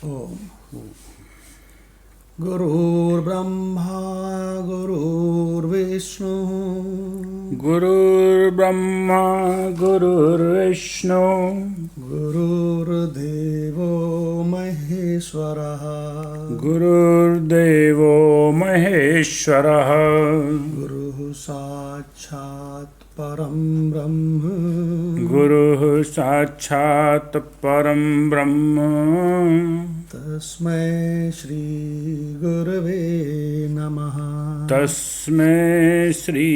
ओम। गुरुर्ब्रह्मा गुरुर्विष्णु गुरुर्ब्रह्मा गुरुर्विष्णु गुरुर्देवो महेश्वरः गुरुर्देवो महेश्वरः गुरुः साक्षात् परं ब्रह्म गुरुः साक्षात् परं ब्रह्म तस्मै श्री गुरवे नमः। तस्मै श्री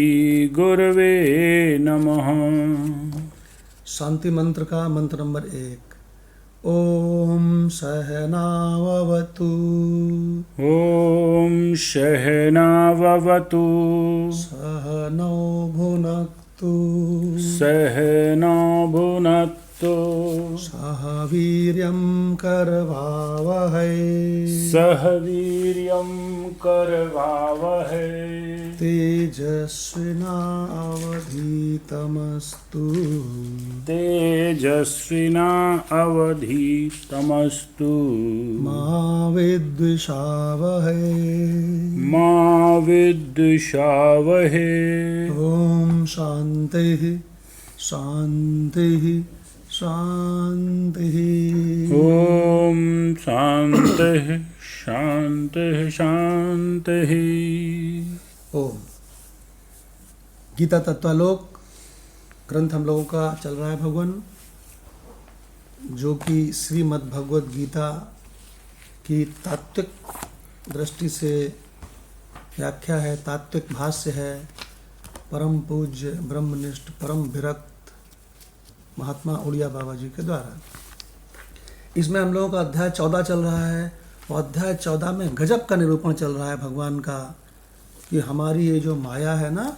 गुरवे नमः। शांति मंत्र का मंत्र नंबर 1। ओम सहनाववतु ॐ सहनाववतु सहनौ भुनक्तु सहना भुनक्तु सह वीर्यं करवावहै सह वीर्यं करवावहै तेजस्विनावधीतमस्तु तेजस्विना अवधीतमस्तु मा विद्विषावहै मा विद्विषावहै। ओम शांतिः शांतिः शांतिः। ॐ शान्तिः शान्तिः शान्तिः। ओम। गीता तत्वालोक ग्रंथ हम लोगों का चल रहा है भगवान, जो कि श्रीमद् भगवद गीता की तात्विक दृष्टि से व्याख्या है, तात्विक भाष्य है परम पूज्य ब्रह्मनिष्ठ परम विरक्त महात्मा उड़िया बाबा जी के द्वारा। इसमें हम लोगों का अध्याय 14 चल रहा है और अध्याय 14 में गजब का निरूपण चल रहा है भगवान का कि हमारी ये जो माया है ना,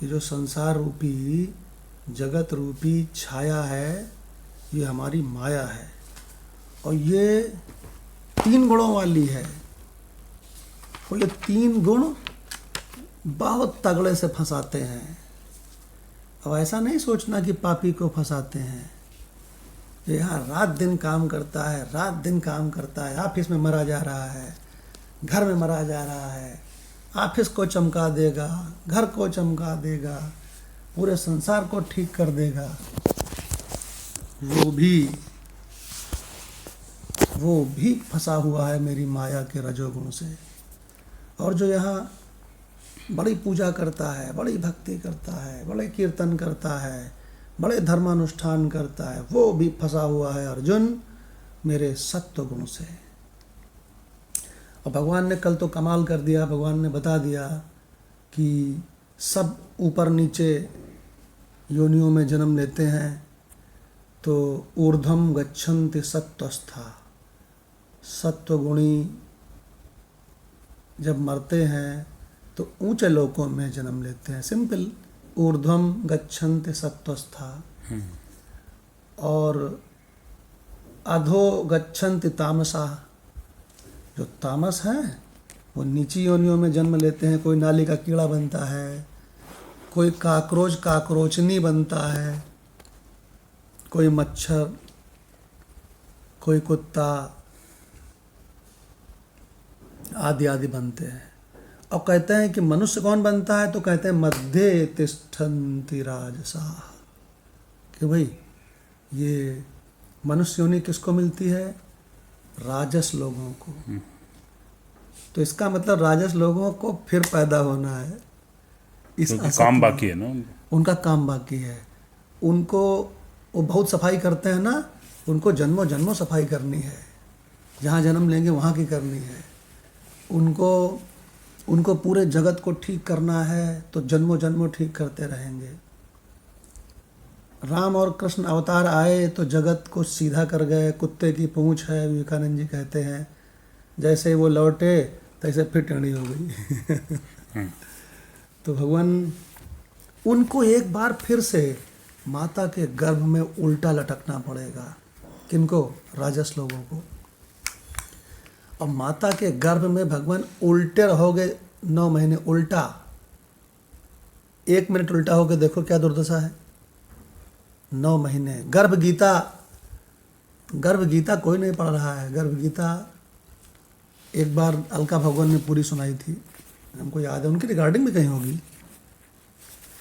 ये जो संसार रूपी जगत रूपी छाया है, ये हमारी माया है और ये 3 गुणों वाली है और ये 3 गुण बहुत तगड़े से फंसाते हैं। अब ऐसा नहीं सोचना कि पापी को फंसाते हैं। ये यहाँ रात दिन काम करता है, रात दिन काम करता है, ऑफिस में मरा जा रहा है, घर में मरा जा रहा है, ऑफिस को चमका देगा, घर को चमका देगा, पूरे संसार को ठीक कर देगा। वो भी फंसा हुआ है मेरी माया के रजोगुण से। और जो यहाँ बड़ी पूजा करता है, बड़ी भक्ति करता है, बड़े कीर्तन करता है, बड़े धर्मानुष्ठान करता है, वो भी फंसा हुआ है अर्जुन मेरे सत्व गुण से। और भगवान ने कल तो कमाल कर दिया, भगवान ने बता दिया कि सब ऊपर नीचे योनियों में जन्म लेते हैं तो ऊर्ध्वम गच्छन्ति सत्वस्था। सत्वगुणी जब मरते हैं तो ऊंचे लोकों में जन्म लेते हैं। सिंपल, ऊर्ध्वम गच्छन्ति सत्वस्था और अधो गच्छन्ति तामसा। जो तामस हैं वो नीची योनियों में जन्म लेते हैं। कोई नाली का कीड़ा बनता है, कोई काकरोचनी बनता है, कोई मच्छर, कोई कुत्ता आदि आदि बनते हैं। और कहते हैं कि मनुष्य कौन बनता है, तो कहते हैं मध्य तिष्ठन्ति राजसा। कि भाई ये मनुष्य योनि किसको मिलती है? राजस लोगों को। तो इसका मतलब राजस लोगों को फिर पैदा होना है। इस काम बाकी है ना, उनका काम बाकी है। उनको वो बहुत सफाई करते हैं ना, उनको जन्मों जन्मों सफाई करनी है। जहाँ जन्म लेंगे वहाँ की करनी है। उनको पूरे जगत को ठीक करना है तो जन्मों जन्मों ठीक करते रहेंगे। राम और कृष्ण अवतार आए तो जगत को सीधा कर गए। कुत्ते की पूंछ है, विवेकानंद जी कहते हैं। जैसे वो लौटे तैसे फिर टेढ़ी हो गई। तो भगवान उनको एक बार फिर से माता के गर्भ में उल्टा लटकना पड़ेगा। किनको? राजस लोगों को। और माता के गर्भ में भगवान उल्टे रहोगे 9 महीने उल्टा। 1 मिनट उल्टा होके देखो क्या दुर्दशा है। 9 महीने। गर्भ गीता गर्भ गीता कोई नहीं पढ़ रहा है। गर्भ गीता एक बार अलका भगवान ने पूरी सुनाई थी, हमको याद है। उनकी रिकॉर्डिंग भी कहीं होगी,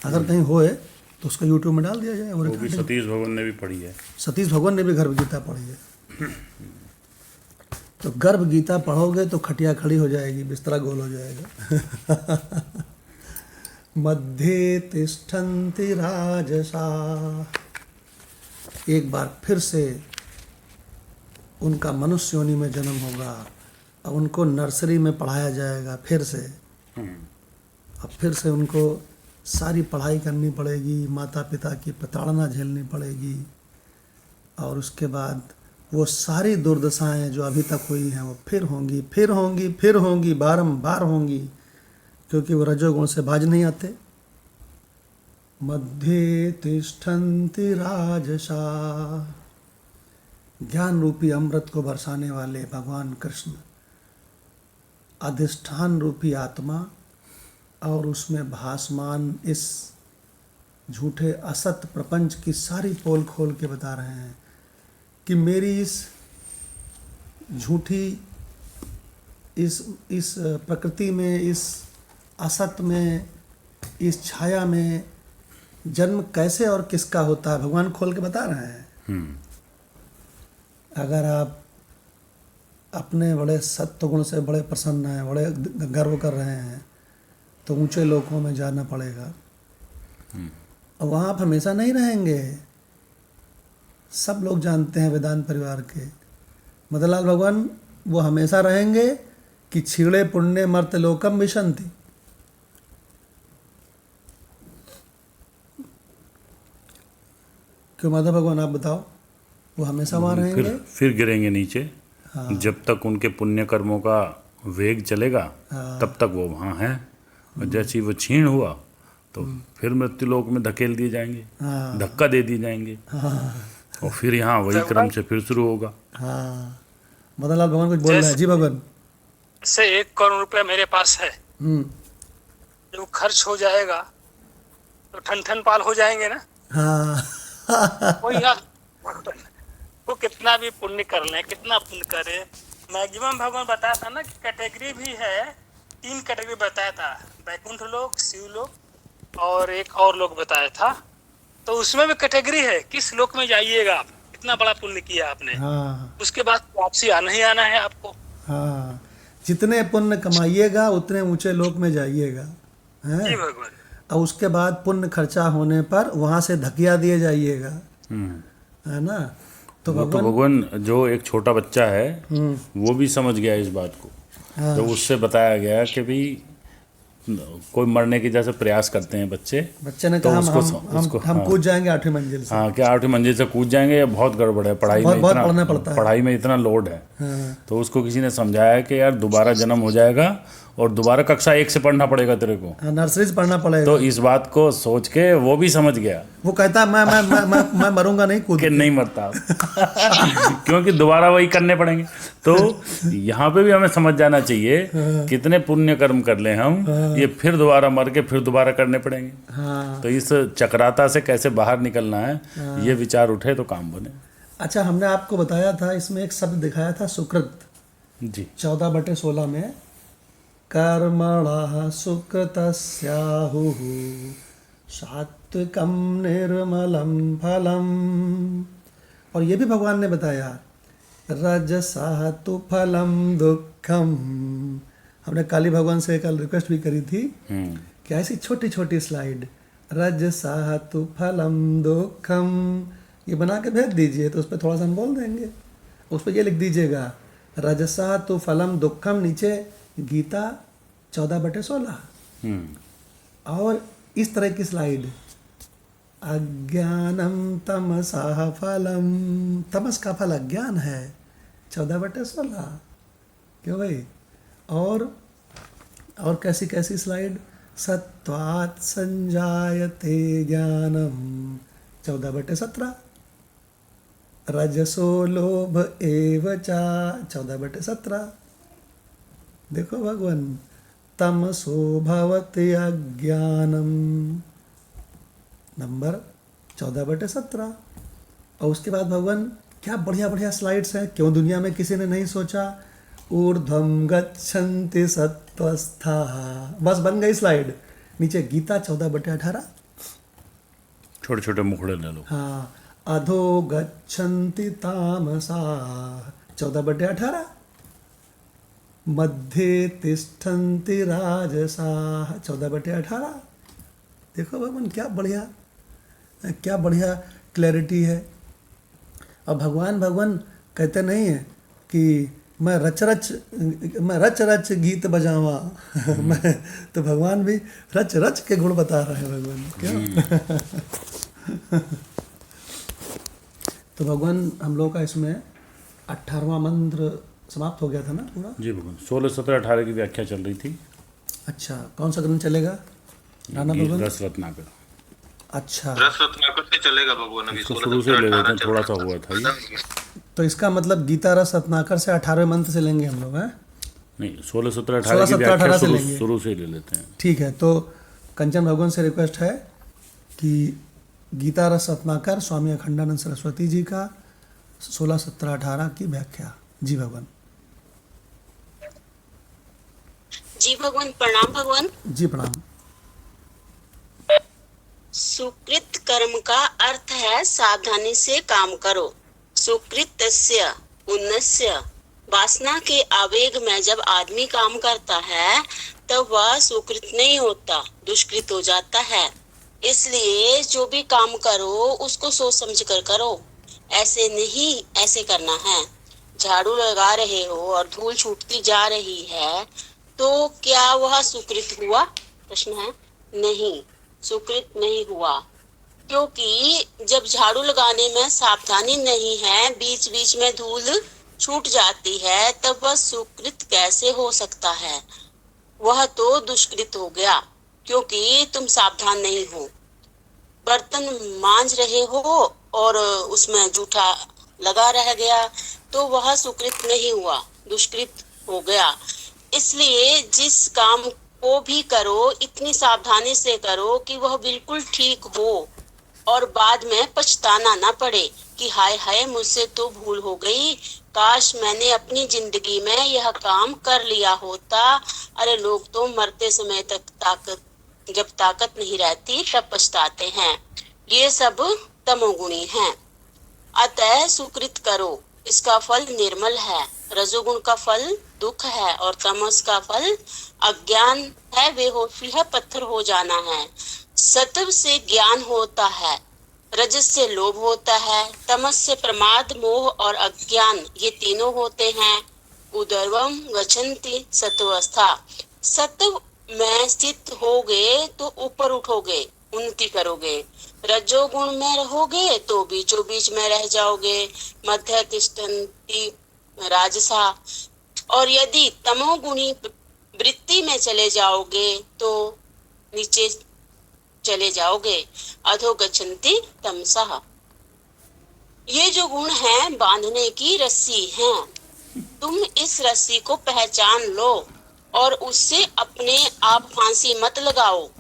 अगर कहीं होए तो उसको यूट्यूब में डाल दिया जाए। वो भी रिकॉर्डिंग सतीश भगवान ने भी पढ़ी है। सतीश भगवान ने भी गर्भ गीता पढ़ी है। तो गर्भ गीता पढ़ोगे तो खटिया खड़ी हो जाएगी, बिस्तरा गोल हो जाएगा। मध्य तिष्ठन्ति राजसा। एक बार फिर से उनका मनुष्य योनि में जन्म होगा, अब उनको नर्सरी में पढ़ाया जाएगा फिर से। अब फिर से उनको सारी पढ़ाई करनी पड़ेगी, माता पिता की प्रताड़ना झेलनी पड़ेगी, और उसके बाद वो सारी दुर्दशाएं जो अभी तक हुई हैं वो फिर होंगी, फिर होंगी, फिर होंगी, बारंबार होंगी, क्योंकि वो रजोगुण से बाज नहीं आते। मध्ये तिष्ठन्ति राजसा। ज्ञान रूपी अमृत को बरसाने वाले भगवान कृष्ण, अधिष्ठान रूपी आत्मा, और उसमें भासमान इस झूठे असत प्रपंच की सारी पोल खोल के बता रहे हैं कि मेरी इस झूठी इस प्रकृति में, इस असत में, इस छाया में जन्म कैसे और किसका होता है, भगवान खोल के बता रहे हैं। अगर आप अपने बड़े सत्व गुण से बड़े प्रसन्न हैं, बड़े गर्व कर रहे हैं, तो ऊंचे लोकों में जाना पड़ेगा। और वहाँ आप हमेशा नहीं रहेंगे। सब लोग जानते हैं वेदांत परिवार के मदनलाल भगवान, वो हमेशा रहेंगे कि छीड़े पुण्य मर्त लोकम विशंति। क्यों माधव भगवान, आप बताओ, वो हमेशा वहाँ रहेंगे? फिर गिरेंगे नीचे। हाँ। जब तक उनके पुण्य कर्मों का वेग चलेगा, हाँ, तब तक वो वहाँ हैं। और जैसे ही वो छीण हुआ तो फिर मृत्युलोक में धकेल दिए जाएंगे, हाँ, धक्का दे दिए जाएंगे, हाँ, और फिर यहाँ वही क्रम से फिर शुरू होगा। हाँ, मदनलाल भगवान कुछ बोल रहे हैं। जी भगवान। से 1 करोड़ रुपया मेरे पास है, जो खर्च हो जाएगा तो ठन पाल हो जाएंगे ना। हाँ। वो यार, वो कितना भी पुण्य कर लें, कितना पुण्य करे, मैक्सिमम भगवान बताया था ना कि कैटेगरी भी है, 3 कैटेगरी बताया था, वैकुंठ लोक, शिव लोक और एक और लोक बताया था। तो उसमें भी कैटेगरी है, किस लोक में जाइएगा आप, कितना बड़ा पुण्य किया आपने, हाँ, उसके बाद वापसी आना ही आना है आपको। हाँ, जितने पुण्य कमाइएगा उतने ऊंचे लोक में जाइएगा, जी भगवान। और उसके बाद पुण्य खर्चा होने पर वहां से धकिया दिए जाइएगा, है ना। तो भगवान जो एक छोटा बच्चा है वो भी समझ गया इस बात को। हाँ। तो उससे बताया गया कि भी कोई मरने की जैसे प्रयास करते हैं बच्चे ने तो कहा हम कूद जाएंगे 8वीं मंजिल से। हाँ, क्या 8वीं मंजिल से कूद जाएंगे, बहुत गड़बड़ है, पढ़ाई में इतना लोड है। हाँ। तो उसको किसी ने समझाया कि यार दोबारा जन्म हो जाएगा और दोबारा कक्षा 1 से पढ़ना पड़ेगा तेरे को, नर्सरी से पढ़ना पड़ेगा। तो इस बात को सोच के वो भी समझ गया। वो कहता है मैं मरूंगा नहीं, कूद के नहीं मरता। क्योंकि दोबारा वही करने पड़ेंगे। तो यहाँ पे भी हमें समझ जाना चाहिए, कितने पुण्य कर्म कर ले हम, ये फिर दोबारा मर के फिर दोबारा करने पड़ेंगे। तो इस चक्राता से कैसे बाहर निकलना है, ये विचार उठे तो काम बने। अच्छा, हमने आपको बताया था, इसमें एक शब्द दिखाया था सुकृत जी, 14/16 में, कर्मणः सुकृतस्याहुः सात्विकं निर्मलं फलम्। और ये भी भगवान ने बताया, रजसः तु फलं दुःखम्। हमने काली भगवान से कल रिक्वेस्ट भी करी थी कि ऐसी छोटी छोटी स्लाइड, रजसः तु फलं दुःखम्, ये बना के भेज दीजिए, तो उस पर थोड़ा सा हम बोल देंगे। उस पर ये लिख दीजिएगा, रजसः तु फलं दुःखम्, नीचे गीता 14/16। और इस तरह की स्लाइड, अज्ञानम तमसः फलम, तमस का फल अज्ञान है, 14/16। क्यों भाई? और कैसी कैसी स्लाइड, सत्वात् संजायते ज्ञानम, 14/17। रजसो लोभ एव च, 14/17। देखो भगवान, तमसो भवति अज्ञानम, नंबर 14/17। और उसके बाद भगवान क्या बढ़िया बढ़िया स्लाइड्स हैं, क्यों दुनिया में किसी ने नहीं सोचा। ऊर्ध्वं गच्छन्ति सत्त्वस्था, बस बन गई स्लाइड। नीचे गीता 14/18। छोटे छोटे मुखड़े ले लो। हाँ, अधो गच्छन्ति तामसा 14/18। मध्ये तिष्ठन्ति राजसा 14/18। देखो भगवान क्या बढ़िया क्लैरिटी है। अब भगवान कहते नहीं है कि मैं रच रच गीत बजावा मैं तो भगवान भी रच रच के गुण बता रहे हैं भगवान, क्या। तो भगवान हम लोग का इसमें 18वां मंत्र समाप्त हो गया था ना पूरा। जी भगवान 16, 17, 18 की व्याख्या चल रही थी। अच्छा, कौन सा ग्रंथ चलेगा राणा भगवान? रस रत्नाकर। अच्छा, रस रत्नाकर से चलेगा भगवान। अभी इसको शुरू से ले लेते हैं, थोड़ा सा हुआ था ये। तो इसका मतलब गीता रस रत्नाकर से 18वें मंत्र से लेंगे हम लोग, हैं? नहीं, 16, 17, 18 की 16, 17, 18 व्याख्या से लेंगे। शुरू से ही ले लेते हैं। ठीक है, तो कंचन भगवान से रिक्वेस्ट है कि गीता रस रत्नाकर स्वामी अखंडानंद सरस्वती जी का 16, 17, 18 की व्याख्या। जी भगवान। जी भगवान, प्रणाम भगवान। जी प्रणाम। सुकृत कर्म का अर्थ है सावधानी से काम करो। सुकृतस्य पुण्यस्य। वासना के आवेग में जब आदमी काम करता है तब वह सुकृत नहीं होता, दुष्कृत हो जाता है। इसलिए जो भी काम करो उसको सोच समझ कर करो, ऐसे नहीं ऐसे करना है। झाड़ू लगा रहे हो और धूल छूटती जा रही है तो क्या वह सुकृत हुआ? प्रश्न है। नहीं, सुकृत नहीं हुआ, क्योंकि जब झाड़ू लगाने में सावधानी नहीं है, बीच बीच में धूल छूट जाती है, तब वह सुकृत कैसे हो सकता है? वह तो दुष्कृत हो गया, क्योंकि तुम सावधान नहीं हो। बर्तन मांज रहे हो और उसमें जूठा लगा रह गया तो वह सुकृत नहीं हुआ, दुष्कृत हो गया। इसलिए जिस काम को भी करो इतनी सावधानी से करो कि वह बिल्कुल ठीक हो और बाद में पछताना ना पड़े कि हाय हाय मुझसे तो भूल हो गई, काश मैंने अपनी जिंदगी में यह काम कर लिया होता। अरे लोग तो मरते समय तक जब ताकत नहीं रहती तब पछताते हैं। ये सब तमोगुणी हैं। अतः सुकृत करो, इसका फल निर्मल है। रजोगुण का फल दुख है और तमस का फल अज्ञान है, बेहोशी है, पत्थर हो जाना है। सत्व से ज्ञान होता है, रजस से लोभ होता है, तमस से प्रमाद, मोह और अज्ञान, ये तीनों होते हैं। उदर्वम गच्छन्ति सत्वस्था। सत्व में स्थित होगे तो ऊपर उठोगे, उन्नति करोगे। रजोगुण में रहोगे तो बीचों बीच में रह जाओगे, मध्य तिष्ठन्ति राजसा। और यदि तमोगुणी वृत्ति में चले जाओगे तो नीचे चले जाओगे, अधो गच्छन्ति तमसः। ये जो गुण हैं बांधने की रस्सी हैं, तुम इस रस्सी को पहचान लो और उससे अपने आप फांसी मत लगाओ।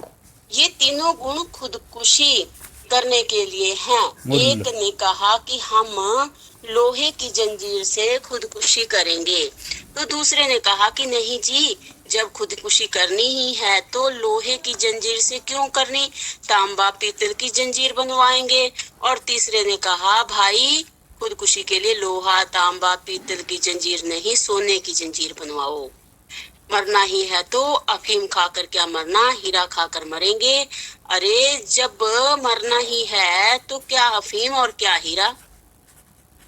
ये तीनों गुण खुदकुशी करने के लिए हैं। एक ने कहा कि हम लोहे की जंजीर से खुदकुशी करेंगे, तो दूसरे ने कहा कि नहीं जी, जब खुदकुशी करनी ही है तो लोहे की जंजीर से क्यों करनी, तांबा पीतल की जंजीर बनवाएंगे। और तीसरे ने कहा भाई खुदकुशी के लिए लोहा तांबा पीतल की जंजीर नहीं, सोने की जंजीर बनवाओ। मरना ही है तो अफीम खाकर क्या मरना, हीरा खाकर मरेंगे। अरे जब मरना ही है तो क्या अफीम और क्या हीरा।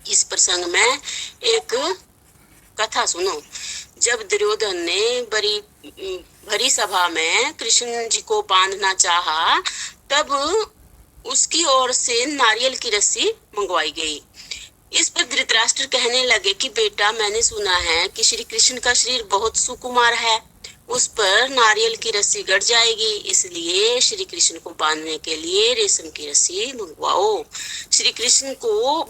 इस प्रसंग में एक कथा सुनो। जब दुर्योधन ने भरी सभा में कृष्ण जी को बांधना चाहा, तब उसकी ओर से नारियल की रस्सी मंगवाई गई। इस पर धृतराष्ट्र कहने लगे कि बेटा, मैंने सुना है कि श्री कृष्ण का शरीर बहुत सुकुमार है, उस पर नारियल की रस्सी गड़ जाएगी, इसलिए श्री कृष्ण को बांधने के लिए रेशम की रस्सी मंगवाओ। श्री कृष्ण को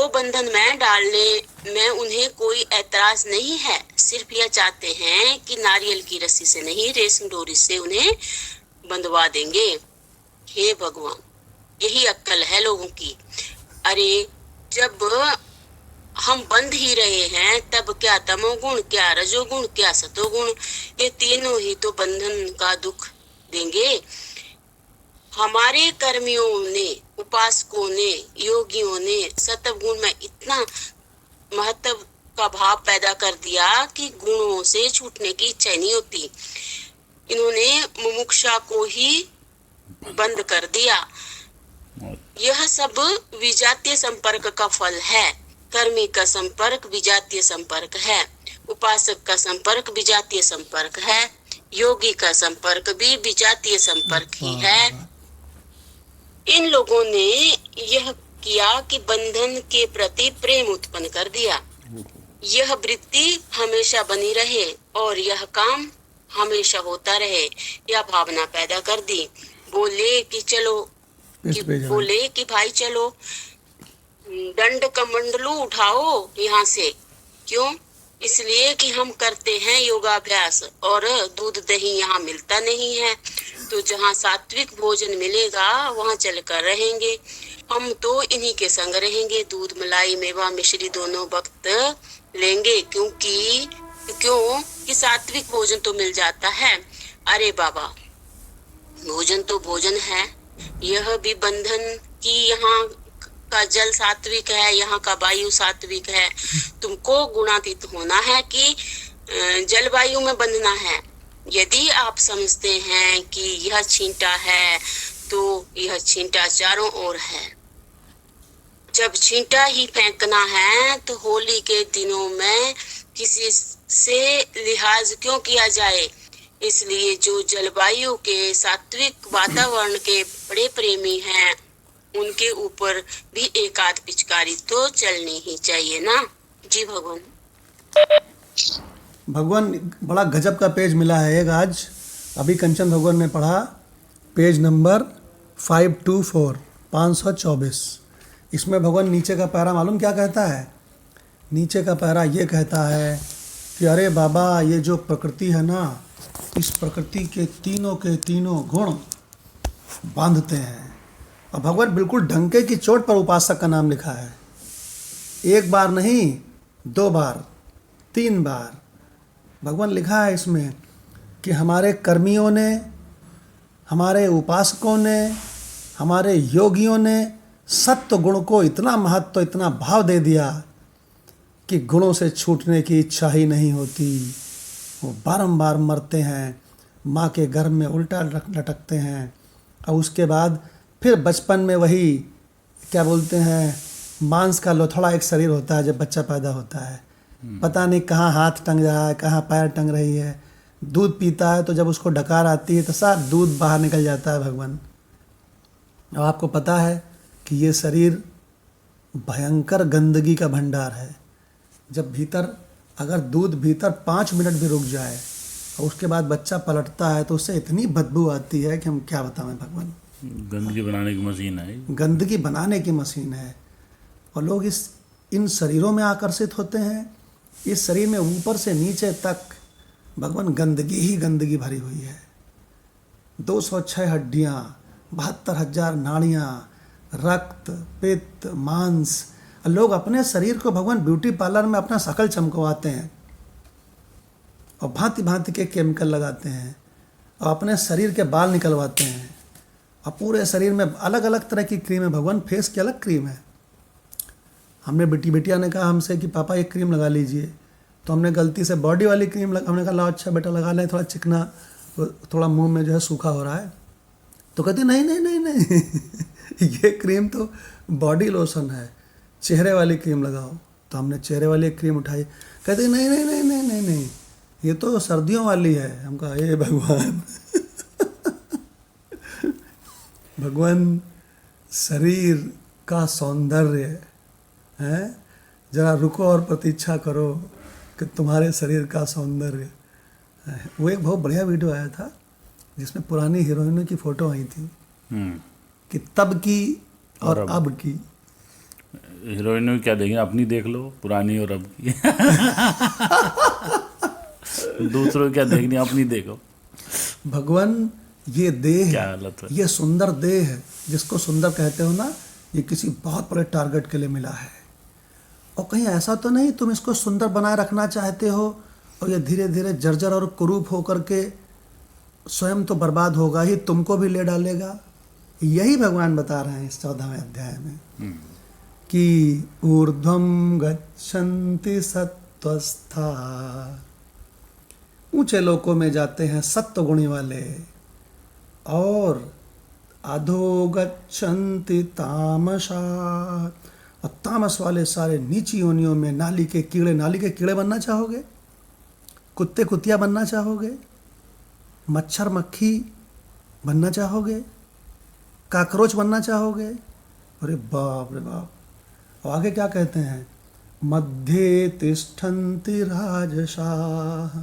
बंधन में डालने में उन्हें कोई ऐतराज नहीं है, सिर्फ यह चाहते हैं कि नारियल की रस्सी से नहीं, रेशम डोरी से उन्हें बंधवा देंगे। हे भगवान, यही अक्ल है लोगों की। अरे जब हम बंध ही रहे हैं तब क्या तमोगुण, क्या रजोगुण, क्या सतोगुण, ये तीनों ही तो बंधन का दुख देंगे। हमारे कर्मियों ने, उपासकों ने, योगियों ने सतगुण में इतना महत्व का भाव पैदा कर दिया कि गुणों से छूटने की इच्छा नहीं होती। इन्होंने मुमुक्षा को ही बंद कर दिया। यह सब विजातीय संपर्क का फल है। कर्मी का संपर्क विजातीय संपर्क है, उपासक का संपर्क विजातीय संपर्क है, योगी का संपर्क भी विजातीय संपर्क ही है। इन लोगों ने यह किया कि बंधन के प्रति प्रेम उत्पन्न कर दिया। यह वृत्ति हमेशा बनी रहे और यह काम हमेशा होता रहे, यह भावना पैदा कर दी। बोले कि भाई चलो दंड कमंडलू उठाओ यहाँ से। क्यों? इसलिए कि हम करते हैं योगाभ्यास और दूध दही यहाँ मिलता नहीं है, तो जहाँ सात्विक भोजन मिलेगा वहाँ चलकर रहेंगे। हम तो इन्हीं के संग रहेंगे, दूध मलाई मेवा मिश्री दोनों वक्त लेंगे, क्यों कि सात्विक भोजन तो मिल जाता है। अरे बाबा, भोजन तो भोजन है, यह भी बंधन की यहाँ का जल सात्विक है, यहाँ का वायु सात्विक है। तुमको गुणातीत होना है कि जलवायु में बंधना है। यदि आप समझते हैं कि यह छींटा है तो यह छींटा चारों ओर है। जब छींटा ही फेंकना है तो होली के दिनों में किसी से लिहाज क्यों किया जाए। इसलिए जो जलवायु के सात्विक वातावरण के बड़े प्रेमी हैं उनके ऊपर भी एक आध पिचकारी तो चलनी ही चाहिए ना। जी भगवान। भगवान बड़ा गजब का पेज मिला है एक आज, अभी कंचन भगवान ने पढ़ा, पेज नंबर 524 524। इसमें भगवान नीचे का पैरा मालूम क्या कहता है? नीचे का पैरा ये कहता है कि अरे बाबा, ये जो प्रकृति है ना, इस प्रकृति के तीनों गुण बांधते हैं। और भगवान बिल्कुल डंके की चोट पर उपासक का नाम लिखा है। एक बार नहीं, 2 बार, 3 बार भगवान लिखा है इसमें कि हमारे कर्मियों ने, हमारे उपासकों ने, हमारे योगियों ने सत्व गुण को इतना महत्व, इतना भाव दे दिया कि गुणों से छूटने की इच्छा ही नहीं होती। वो बारंबार मरते हैं, माँ के गर्भ में उल्टा लटकते हैं, और उसके बाद फिर बचपन में वही क्या बोलते हैं, मांस का लोथड़ा एक शरीर होता है जब बच्चा पैदा होता है। पता नहीं कहाँ हाथ टंग रहा है, कहाँ पैर टंग रही है। दूध पीता है तो जब उसको डकार आती है तो सारा दूध बाहर निकल जाता है भगवान। और आपको पता है कि ये शरीर भयंकर गंदगी का भंडार है। जब भीतर अगर दूध भीतर 5 मिनट भी रुक जाए और उसके बाद बच्चा पलटता है तो उससे इतनी बदबू आती है कि हम क्या बताएं भगवान। गंदगी बनाने की मशीन है, गंदगी बनाने की मशीन है। और लोग इन शरीरों में आकर्षित होते हैं। इस शरीर में ऊपर से नीचे तक भगवान गंदगी ही गंदगी भरी हुई है। 206 हड्डियाँ, 72,000 नाड़ियाँ, रक्त, पित्त, मांस। लोग अपने शरीर को भगवान ब्यूटी पार्लर में अपना शकल चमकवाते हैं और भांति भांति के केमिकल लगाते हैं और अपने शरीर के बाल निकलवाते हैं और पूरे शरीर में अलग अलग तरह की क्रीम है। भगवान फेस की अलग क्रीम है। हमने बिटिया ने कहा हमसे कि पापा एक क्रीम लगा लीजिए, तो हमने गलती से बॉडी वाली क्रीम हमने कहा लो अच्छा बेटा लगा लें, थोड़ा चिकना, थोड़ा मुंह में जो है सूखा हो रहा है। तो कहती नहीं नहीं नहीं नहीं ये क्रीम तो बॉडी लोशन है, चेहरे वाली क्रीम लगाओ। तो हमने चेहरे वाली क्रीम उठाई, कहती नहीं नहीं नहीं नहीं नहीं नहीं ये तो सर्दियों वाली है। हम कहा ये भगवान भगवान शरीर का सौंदर्य है, जरा रुको और प्रतीक्षा करो कि तुम्हारे शरीर का सौंदर्य है। वो एक बहुत बढ़िया वीडियो आया था जिसमें पुरानी हीरोइनों की फ़ोटो आई थी कि तब की और अब की। हीरोइनों क्या देखेंगे, अपनी देख लो, पुरानी और अब की दूसरों क्या देखनी, अपनी देखो। भगवान ये देह क्या है, हालत है। ये सुंदर देह है, जिसको सुंदर कहते हो ना, ये किसी बहुत बड़े टारगेट के लिए मिला है। और कहीं ऐसा तो नहीं तुम इसको सुंदर बनाए रखना चाहते हो और ये धीरे धीरे जर्जर और कुरूप होकर के स्वयं तो बर्बाद होगा ही, तुमको भी ले डालेगा। यही भगवान बता रहे हैं इस 14वें अध्याय में कि ऊर्ध्वं गच्छन्ति सत्वस्था, ऊंचे लोकों में जाते हैं सत्व गुणी वाले, और अधो गच्छन्ति तामसा, और तामस वाले सारे नीची योनियों में। नाली के कीड़े बनना चाहोगे? कुत्ते कुतिया बनना चाहोगे? मच्छर मक्खी बनना चाहोगे? काकरोच बनना चाहोगे? अरे बाप रे बाप। और आगे क्या कहते हैं? मध्ये तिष्ठन्ति राजसाः,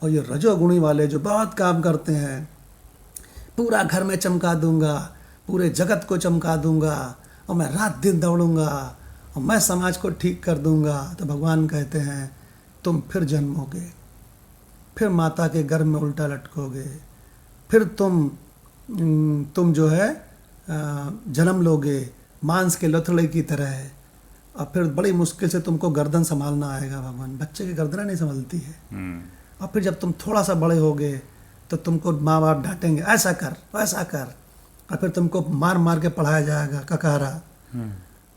और ये रजोगुणी वाले जो बहुत काम करते हैं, पूरा घर में चमका दूंगा, पूरे जगत को चमका दूंगा, और मैं रात दिन दौड़ूंगा, और मैं समाज को ठीक कर दूंगा। तो भगवान कहते हैं तुम फिर जन्मोगे, फिर माता के गर्भ में उल्टा लटकोगे, फिर तुम जो है जन्म लोगे मांस के लोथड़े की तरह, और फिर बड़ी मुश्किल से तुमको गर्दन संभालना आएगा। भगवान, बच्चे की गर्दन नहीं संभलती है। और फिर जब तुम थोड़ा सा बड़े होगे तो तुमको माँ बाप डांटेंगे, ऐसा कर वैसा कर, और फिर तुमको मार मार के पढ़ाया जाएगा ककारा,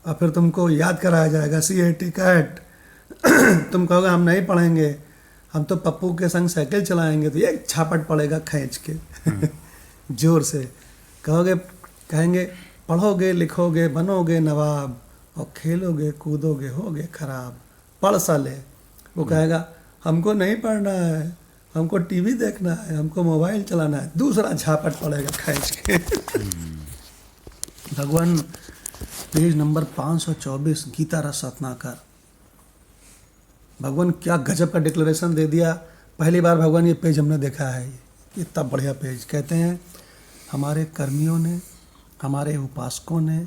और फिर तुमको याद कराया जाएगा CAT कैट। तुम कहोगे हम नहीं पढ़ेंगे, हम तो पप्पू के संग साइकिल चलाएंगे, तो एक छापट पड़ेगा खींच के जोर से। कहेंगे पढ़ोगे लिखोगे बनोगे नवाब, और खेलोगे कूदोगे होगे खराब, पढ़ साले। वो कहेगा हमको नहीं पढ़ना है, हमको टीवी देखना है, हमको मोबाइल चलाना है, दूसरा झापट पड़ेगा खींच के। भगवान पेज नंबर 524 गीता रस रत्नाकर, भगवान क्या गजब का डिक्लेरेशन दे दिया। पहली बार भगवान ये पेज हमने देखा है, इतना बढ़िया पेज। कहते हैं हमारे कर्मियों ने, हमारे उपासकों ने,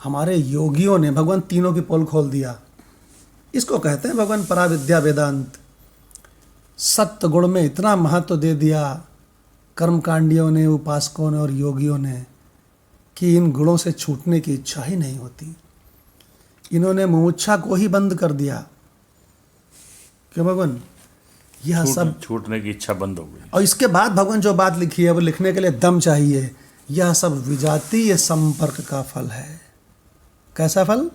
हमारे योगियों ने, भगवान तीनों की पोल खोल दिया। इसको कहते हैं भगवान पराविद्या वेदांत। सत्य गुण में इतना महत्व दे दिया कर्मकांडियों ने, उपासकों ने और योगियों ने, कि इन गुणों से छूटने की इच्छा ही नहीं होती। इन्होंने मुमुक्षा को ही बंद कर दिया। क्यों भगवान? यह सब छूटने की इच्छा बंद हो गई। और इसके बाद भगवान जो बात लिखी है वो लिखने के लिए दम चाहिए। यह सब विजातीय संपर्क का फल है। कैसा फल?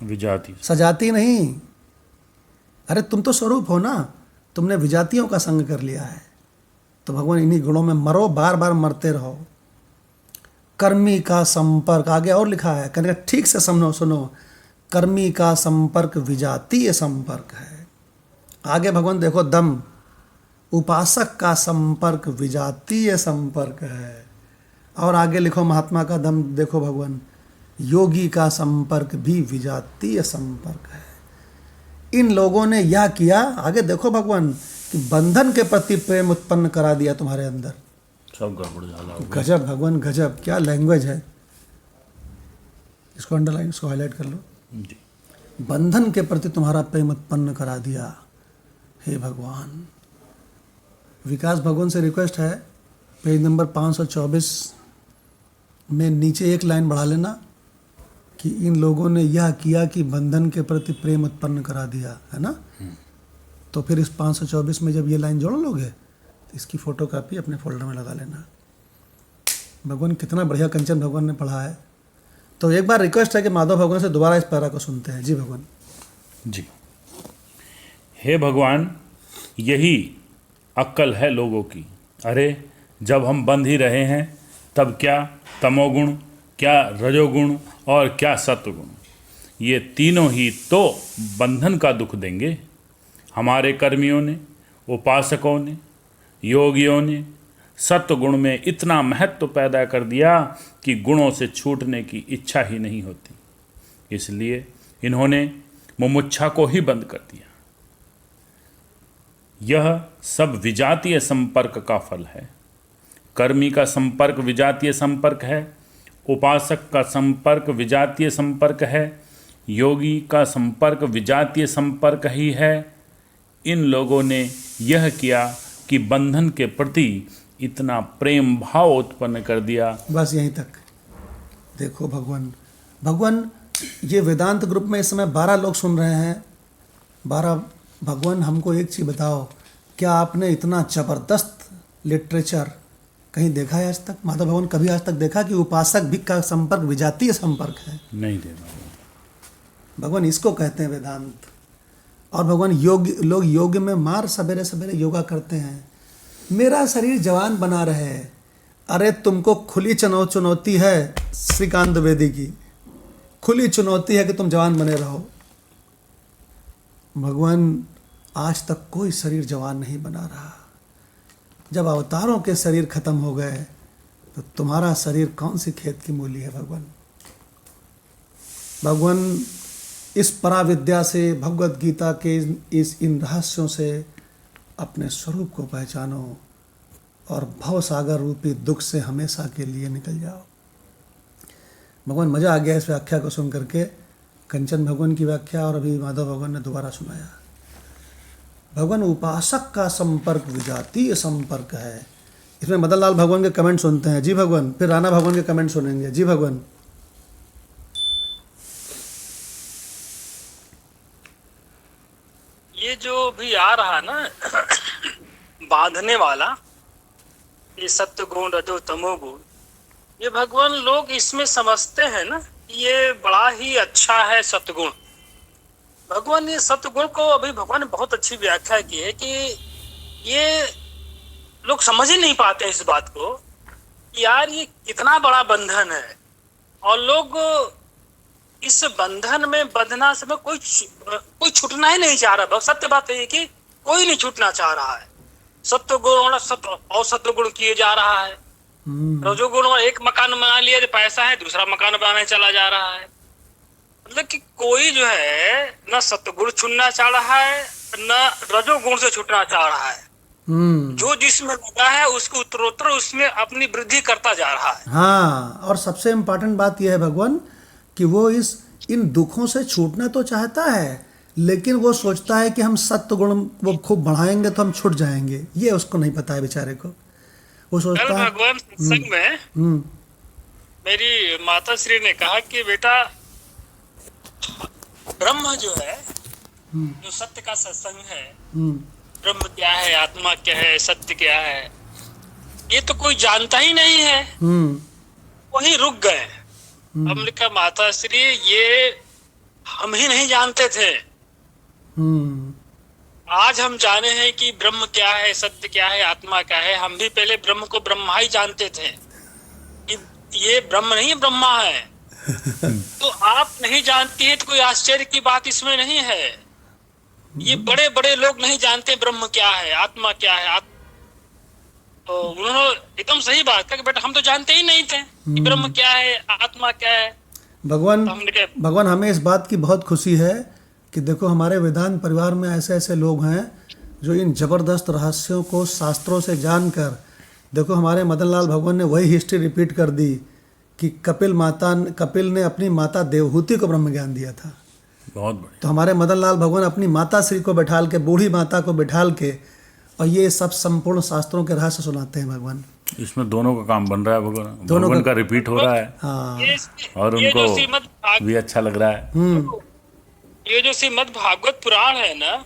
विजाती, सजाती नहीं। अरे तुम तो स्वरूप हो ना, तुमने विजातियों का संग कर लिया है। तो भगवान इन्हीं गुणों में मरो, बार बार मरते रहो। कर्मी का संपर्क, आगे और लिखा है, कहने का ठीक से सुनो। कर्मी का संपर्क विजातीय संपर्क है। आगे भगवान देखो दम, उपासक का संपर्क विजातीय संपर्क है। और आगे लिखो महात्मा का दम देखो भगवान, योगी का संपर्क भी विजातीय संपर्क है। इन लोगों ने यह किया, आगे देखो भगवान, कि बंधन के प्रति प्रेम उत्पन्न करा दिया तुम्हारे अंदर। सब गड़बड़ झाला हो गया। गजब भगवान गजब, क्या लैंग्वेज है। इसको अंडरलाइन, इसको हाईलाइट कर लो। जी। बंधन के प्रति तुम्हारा प्रेम उत्पन्न करा दिया। हे भगवान, विकास भगवान से रिक्वेस्ट है, पेज नंबर 524 में नीचे एक लाइन बढ़ा लेना कि इन लोगों ने यह किया कि बंधन के प्रति प्रेम उत्पन्न करा दिया, है ना। तो फिर इस 524 में जब ये लाइन जोड़ लोगे तो इसकी फोटो कापी अपने फोल्डर में लगा लेना। भगवान कितना बढ़िया कंचन भगवान ने पढ़ा है। तो एक बार रिक्वेस्ट है कि माधव भगवान से दोबारा इस पैरा को सुनते हैं। जी भगवान। जी। हे भगवान, यही अक्ल है लोगों की। अरे जब हम बंध ही रहे हैं तब क्या तमोगुण, क्या रजोगुण और क्या सत्वगुण, ये तीनों ही तो बंधन का दुख देंगे। हमारे कर्मियों ने, उपासकों ने, योगियों ने सत्वगुण में इतना महत्व पैदा कर दिया कि गुणों से छूटने की इच्छा ही नहीं होती। इसलिए इन्होंने मुमुक्षा को ही बंद कर दिया। यह सब विजातीय संपर्क का फल है। कर्मी का संपर्क विजातीय संपर्क है, उपासक का संपर्क विजातीय संपर्क है, योगी का संपर्क विजातीय संपर्क ही है। इन लोगों ने यह किया कि बंधन के प्रति इतना प्रेम भाव उत्पन्न कर दिया। बस यहीं तक। देखो भगवान ये वेदांत ग्रुप में इस समय 12 लोग सुन रहे हैं। 12 भगवान हमको एक चीज़ बताओ, क्या आपने इतना ज़बरदस्त लिटरेचर कहीं देखा है आज तक? माधव भगवान कभी आज तक देखा कि उपासक भी का संपर्क विजातीय संपर्क है? नहीं देखा। भगवान इसको कहते हैं वेदांत। और भगवान लोग योग में मार सवेरे सवेरे योगा करते हैं, मेरा शरीर जवान बना रहे। अरे तुमको खुली चुनौती है श्रीकांत द्विवेदी की, खुली चुनौती है कि तुम जवान बने रहो। भगवान आज तक कोई शरीर जवान नहीं बना रहा। जब अवतारों के शरीर खत्म हो गए तो तुम्हारा शरीर कौन सी खेत की मूली है? भगवान इस पराविद्या से, भगवत गीता के इन रहस्यों से अपने स्वरूप को पहचानो और भव सागर रूपी दुख से हमेशा के लिए निकल जाओ। भगवान मज़ा आ गया इस व्याख्या को सुन करके, कंचन भगवान की व्याख्या और अभी माधव भगवान ने दोबारा सुनाया। भगवान उपासक का संपर्क विजातीय संपर्क है। इसमें मदन लाल भगवान के कमेंट सुनते हैं। जी भगवान। फिर राणा भगवान के कमेंट सुनेंगे। जी भगवान। ये जो भी आ रहा ना बांधने वाला, ये सत्य गुण रजो तमो गुण, ये भगवान लोग इसमें समझते हैं ना, ये बड़ा ही अच्छा है सत्गुण। भगवान ये सत्गुण को अभी भगवान ने बहुत अच्छी व्याख्या की है कि ये लोग समझ ही नहीं पाते इस बात को कि यार ये कितना बड़ा बंधन है, और लोग इस बंधन में बंधना से कोई छूटना ही नहीं चाह रहा। सत्य बात है कि कोई नहीं छूटना चाह रहा है। सत्य गुण और सत्य गुण किए जा रहा है। रजोगुण एक मकान बना लिया, पैसा है, दूसरा मकान बनाने चला जा रहा है। मतलब कि कोई जो है न सत्गुण छूटना चाह रहा है, न रजोगुण से छूटना चाह रहा है। जो जिसमें लगा है उसको उत्तरोत्तर उसमें अपनी वृद्धि करता जा रहा है। हाँ, और सबसे इम्पोर्टेंट बात यह है भगवान कि वो इन दुखों से छूटना तो चाहता है, लेकिन वो सोचता है कि हम सत्य गुण वो खूब बढ़ाएंगे तो हम छूट जाएंगे। ये उसको नहीं पता है बेचारे को। वो सोचता है। भगवान सत्संग में मेरी माता श्री ने कहा कि बेटा ब्रह्म जो है, जो सत्य का सत्संग है, ब्रह्म क्या है, आत्मा क्या है, सत्य क्या है, ये तो कोई जानता ही नहीं है। वही रुक गए। हमने कहा माता श्री ये हम ही नहीं जानते थे, आज हम जाने हैं कि ब्रह्म क्या है, सत्य क्या है, आत्मा क्या है। हम भी पहले ब्रह्म को ब्रह्मा ही जानते थे कि ये ब्रह्म नहीं ब्रह्मा है। तो आप नहीं जानती है तो कोई आश्चर्य की बात इसमें नहीं है। ये बड़े बड़े लोग नहीं जानते ब्रह्म क्या है, आत्मा क्या है। तो उन्होंने एकदम सही बात कहा कि बेटा हम तो जानते ही नहीं थे कि ब्रह्म क्या है, आत्मा क्या है। भगवान हमें इस बात की बहुत खुशी है कि देखो हमारे वेदांत परिवार में ऐसे ऐसे लोग हैं जो इन जबरदस्त रहस्यों को शास्त्रों से जानकर, देखो हमारे मदन लाल भगवान ने वही हिस्ट्री रिपीट कर दी कि कपिल ने अपनी माता देवहूति को ब्रह्म ज्ञान दिया था। बहुत बढ़िया। तो हमारे मदन लाल भगवान अपनी माता श्री को बैठाल के, बूढ़ी माता को बैठाल के, और ये सब संपूर्ण शास्त्रों के रहस्य सुनाते हैं भगवान। इसमें दोनों का काम बन रहा है। भगवान का रिपीट हो रहा है। हाँ। और उनको भी अच्छा लग रहा है। ये जो श्रीमद् भागवत पुराण है ना,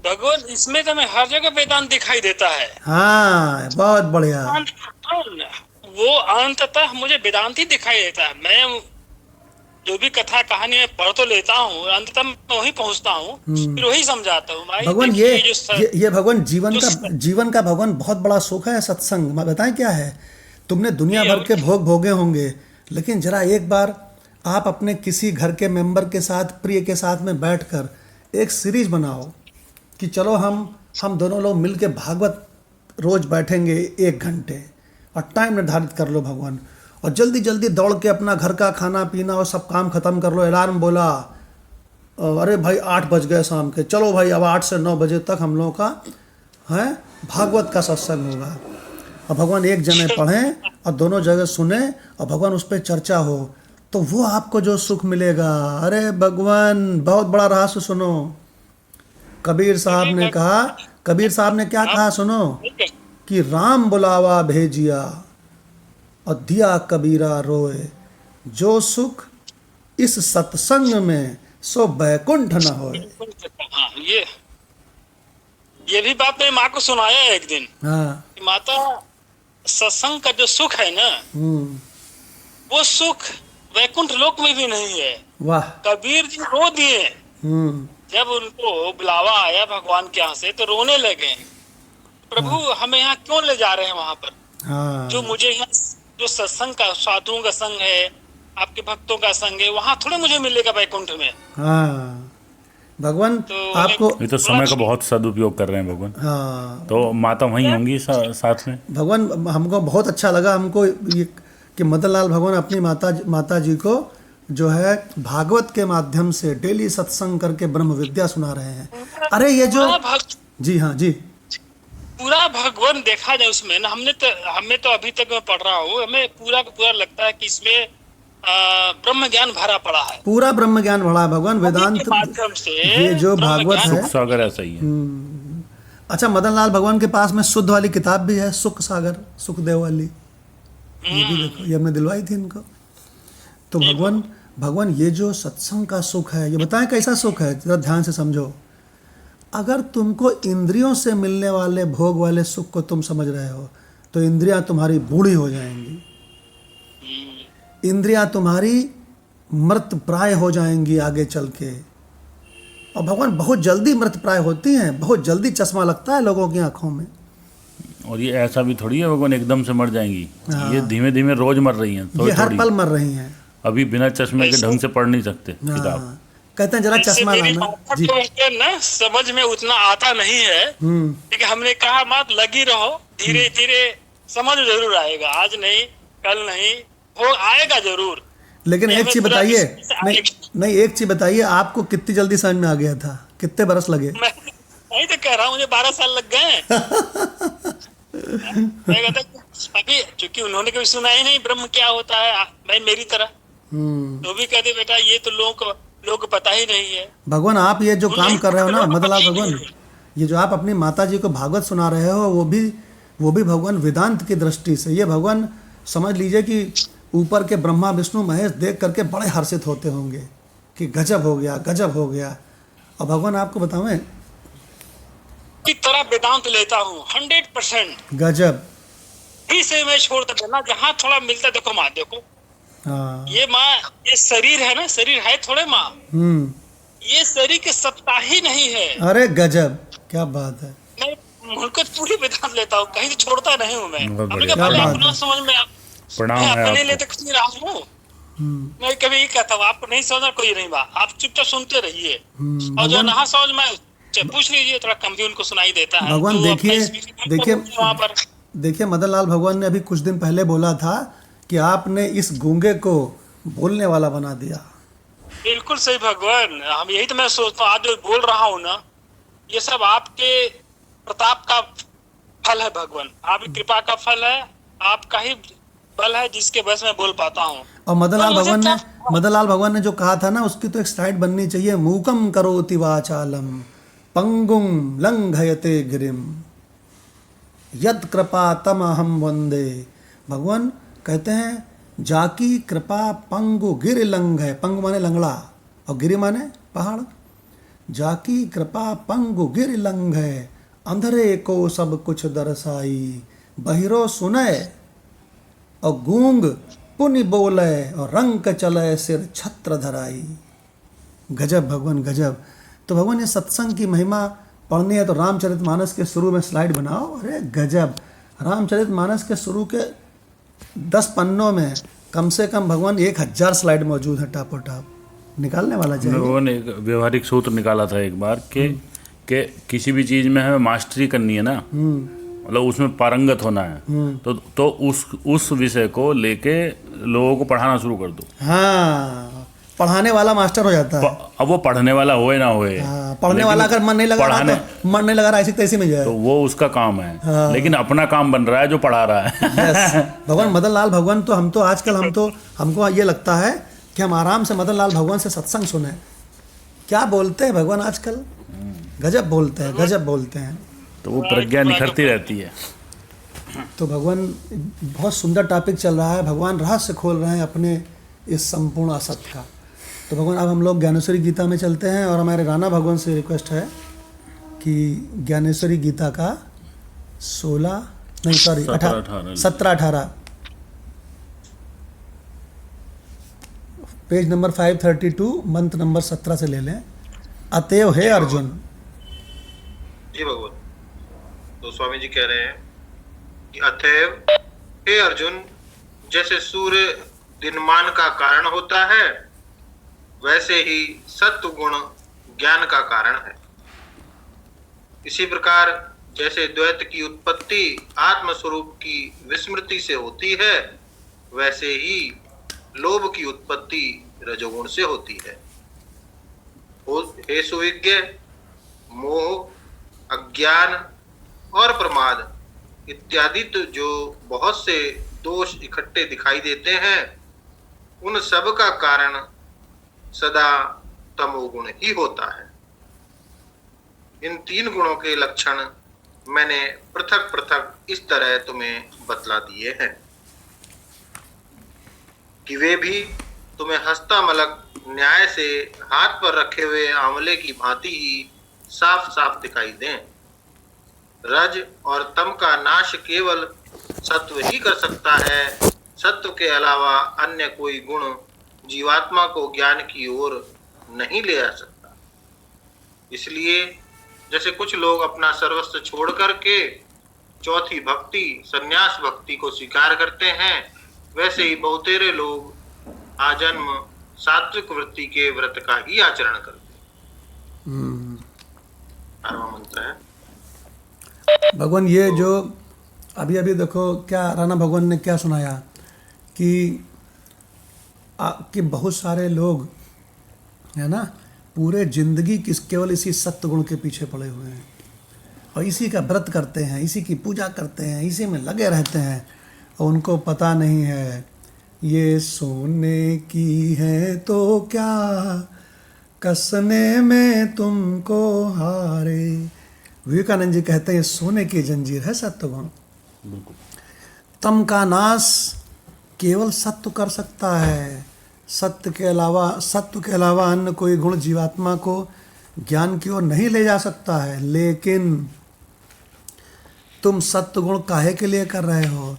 भगवान इसमें तो हमें हर जगह वेदांत दिखाई देता है। हाँ, बहुत बढ़िया। वो अंततः मुझे वेदांत ही दिखाई देता है। मैं जो भी कथा कहानी में पढ़ तो लेता हूँ, अंततः मैं वही पहुँचता हूँ, फिर वही समझाता हूँ। भगवान ये भगवान जीवन का भगवान बहुत बड़ा सुख है सत्संग। मैं बताएं क्या है, तुमने दुनिया भर के भोग भोगे होंगे, लेकिन जरा एक बार आप अपने किसी घर के मेंबर के साथ, प्रिय के साथ में बैठकर एक सीरीज बनाओ कि चलो हम दोनों लोग मिलके भागवत रोज बैठेंगे 1 घंटे, और टाइम निर्धारित कर लो भगवान, और जल्दी जल्दी दौड़ के अपना घर का खाना पीना और सब काम खत्म कर लो। अलार्म बोला, अरे भाई 8 बज गए शाम के, चलो भाई अब 8 से 9 बजे तक हम लोगों का है भागवत का सत्संग होगा। और भगवान एक जने पढ़ें और दोनों जगह सुने और भगवान उस पर चर्चा हो, तो वो आपको जो सुख मिलेगा। अरे भगवान बहुत बड़ा रहस्य सुनो। कबीर साहब ने क्या कहा सुनो, कि राम बुलावा भेजिया और दिया कबीरा रोए, जो सुख इस सत्संग में सो बैकुंठ न होए। हाँ, ये भी बात मेरी माँ को सुनाया है एक दिन हाँ। कि माता, सत्संग का जो सुख है ना, वो सुख वैकुंठ लोक में भी नहीं है। वाह। कबीर जी रो दिए जब उनको बुलावा आया भगवान के यहाँ से, तो रोने लगे, प्रभु हमें यहाँ क्यों ले जा रहे हैं वहां पर? हाँ। जो मुझे यहाँ जो सत्संग का, साधुओं का संग है, आपके भक्तों का संग है, वहाँ थोड़े मुझे मिलेगा वैकुंठ में। हाँ भगवान आपको ये तो समय का बहुत सदुपयोग कर रहे हैं भगवान। हाँ तो माता वहीं होंगी साथ में। भगवान हमको बहुत अच्छा लगा हमको ये कि मदन लाल भगवान अपनी माता जी को जो है भागवत के माध्यम से डेली सत्संग करके ब्रह्म विद्या सुना रहे हैं। अरे ये जो जी हाँ जी पूरा भगवान देखा जाए उसमें ना, हमें तो अभी तक मैं पढ़ रहा हूँ, हमें पूरा का पूरा लगता है कि इसमें ब्रह्म ज्ञान भरा पड़ा है। पूरा ब्रह्म ज्ञान भरा है भगवान वेदांत माध्यम से। ये जो भागवत है, सुख सागर ऐसा ही है। अच्छा मदन लाल भगवान के पास में शुद्ध वाली किताब भी है, सुख सागर, सुखदेव वाली, ये भी देखो, ये हमने दिलवाई थी इनको। तो भगवान ये जो सत्संग का सुख है, ये बताएं कैसा सुख है, जरा ध्यान से समझो। अगर तुमको इंद्रियों से मिलने वाले भोग वाले सुख को तुम समझ रहे हो, तो इंद्रियां तुम्हारी बूढ़ी हो जाएंगी, इंद्रियां तुम्हारी मृत प्राय हो जाएंगी आगे चल के। और भगवान बहुत जल्दी मृत प्राय होती हैं, बहुत जल्दी चश्मा लगता है लोगों की आंखों में। और ये ऐसा भी थोड़ी है भगवान एकदम से मर जाएंगी। ये धीमे धीमे रोज मर रही हैं, ये हर पल मर रही हैं। अभी बिना चश्मे के ढंग से पढ़ नहीं सकते किताब। कहते हैं जरा चश्मा लाना जी। ना समझ में उतना आता नहीं है, लेकिन हमने कहा मत लगी रहो, धीरे धीरे समझ जरूर आएगा। आज नहीं, कल नहीं, वो आएगा जरूर। लेकिन एक चीज बताइए, नहीं एक चीज बताइए, आपको कितनी जल्दी समझ में आ गया था? कितने बरस लगे? मैं तो कह रहा हूँ मुझे 12 साल लग गए। मैं कहता अभी, क्योंकि उन्होंने कभी सुना ही नहीं ब्रह्म क्या होता है, भाई मेरी तरह। तो भी कहते बेटा ये तो लोग को पता ही नहीं है। भगवान आप ये जो काम कर रहे हो ना मदन लाल भगवान, ये जो आप अपनी माता जी को भागवत सुना रहे हो, वो भी भगवान वेदांत की दृष्टि से, ये भगवान समझ लीजिए कि ऊपर के ब्रह्मा विष्णु महेश देख करके बड़े हर्षित होते होंगे कि गजब हो गया, गजब हो गया। और भगवान आपको बतावें की तरह वेदांत लेता हूँ 100%। गजब ही से मैं छोड़ता देना, जहाँ थोड़ा मिलता देखो माँ, देखो ये माँ, ये शरीर है ना, शरीर है थोड़े माँ, ये शरीर की सत्ता ही नहीं है। अरे गजब, क्या बात है। मैं उनको पूरी वेदांत लेता हूँ, कहीं छोड़ता नहीं हूँ मैं। अपना समझ में अपने लिए तो कुछ नहीं रहा हूँ। मैं कभी ये कहता हूँ आपको नहीं समझना कोई नहीं बात, आप चुपचाप सुनते रहिए, और जो ना समझ में पूछ लीजिए, थोड़ा कम भी उनको सुनाई देता है। भगवान देखिए मदन लाल भगवान ने अभी कुछ दिन पहले बोला था कि आपने इस गूंगे को बोलने वाला बना दिया। बिल्कुल सही भगवान, हम यही तो मैं सोचता हूँ, आज जो बोल रहा हूँ ना, ये सब आपके प्रताप का फल है भगवान, आपकी कृपा का फल है, आपका ही बल है जिसके बस में बोल पाता हूँ। और मदन लाल भगवान ने जो कहा था ना, उसकी तो एक स्लाइड बननी चाहिए। मूकम करोति वाचालम पंगुम लंघयते गिरिम यद कृपा तम अहम वंदे। भगवान कहते हैं जाकी कृपा पंगु गिर लंघ है, पंगु माने लंगड़ा और गिरि माने पहाड़। जाकी कृपा पंगु गिर लंघ है, अंधरे को सब कुछ दर्शाई, बहिरो सुनय और गूंग पुनि बोले, और रंक चले सिर छत्र धराई। गजब भगवान गजब। तो भगवान ये सत्संग की महिमा पढ़नी है तो रामचरितमानस के शुरू में स्लाइड बनाओ। अरे गजब, रामचरितमानस के शुरू के 10 पन्नों में कम से कम भगवान 1000 स्लाइड मौजूद है, टापो टाप निकालने वाला चाहिए। भगवान एक व्यवहारिक सूत्र निकाला था एक बार के किसी भी चीज में हमें मास्टरी करनी है ना, मतलब उसमें पारंगत होना है, तो उस विषय को लेके लोगों को पढ़ाना शुरू कर दो। हाँ, पढ़ाने वाला मास्टर हो जाता है। अब वो पढ़ने वाला होए ना होए, पढ़ने वाला अगर मन नहीं लगा रहा तो मन नहीं लगा रहा ऐसी तैसी में जाए, तो वो उसका काम है। हाँ। लेकिन अपना काम बन रहा है जो पढ़ा रहा है। भगवान मदन लाल भगवान तो हमको ये लगता है कि हम आराम से मदन लाल भगवान से सत्संग सुने। क्या बोलते हैं भगवान आजकल, गजब बोलते हैं, गजब बोलते हैं। तो वो प्रज्ञा निखरती रहती है। तो भगवान बहुत सुंदर टॉपिक चल रहा है, भगवान रहस्य खोल रहे हैं अपने इस संपूर्ण असत्य का। तो भगवान अब हम लोग ज्ञानेश्वरी गीता में चलते हैं और हमारे राणा भगवान से रिक्वेस्ट है कि ज्ञानेश्वरी गीता का 17-18 पेज नंबर 532 मंत्र नंबर 17 से ले लें। अतएव हे अर्जुन। जी भगवान। तो स्वामी जी कह रहे हैं कि अतएव हे अर्जुन, जैसे सूर्य दिनमान का कारण होता है, वैसे ही सत्व गुण ज्ञान का कारण है। इसी प्रकार जैसे द्वैत की उत्पत्ति आत्मस्वरूप की विस्मृति से होती है, वैसे ही लोभ की उत्पत्ति रजोगुण से होती है। हे सुविज्ञ, मोह, अज्ञान और प्रमाद इत्यादि तो जो बहुत से दोष इकट्ठे दिखाई देते हैं, उन सब का कारण सदा तमोगुण ही होता है। इन 3 गुणों के लक्षण मैंने पृथक पृथक इस तरह तुम्हें बतला दिए हैं कि वे भी तुम्हें हस्तामलक न्याय से हाथ पर रखे हुए आंवले की भांति ही साफ साफ दिखाई दें। रज और तम का नाश केवल सत्व ही कर सकता है। सत्व के अलावा अन्य कोई गुण जीवात्मा को ज्ञान की ओर नहीं ले आ सकता। इसलिए जैसे कुछ लोग अपना सर्वस्व छोड़ करके चौथी भक्ति संन्यास भक्ति को स्वीकार करते हैं, वैसे ही बहुतेरे लोग आजन्म सात्विक वृत्ति के व्रत का ही आचरण करते हैं। 8वां मंत्र है। भगवान ये जो अभी अभी देखो क्या राणा भगवान ने क्या सुनाया कि बहुत सारे लोग है ना पूरे जिंदगी केवल इसी सत्य गुण के पीछे पड़े हुए हैं और इसी का व्रत करते हैं, इसी की पूजा करते हैं, इसी में लगे रहते हैं और उनको पता नहीं है ये सोने की है तो क्या कसने में तुमको हारे। विवेकानंद जी कहते हैं सोने की जंजीर है सत्य गुण। तम का नाश केवल सत्य कर सकता है। सत्य के अलावा अन्य कोई गुण जीवात्मा को ज्ञान की ओर नहीं ले जा सकता है। लेकिन तुम सत्य गुण काहे के लिए कर रहे हो?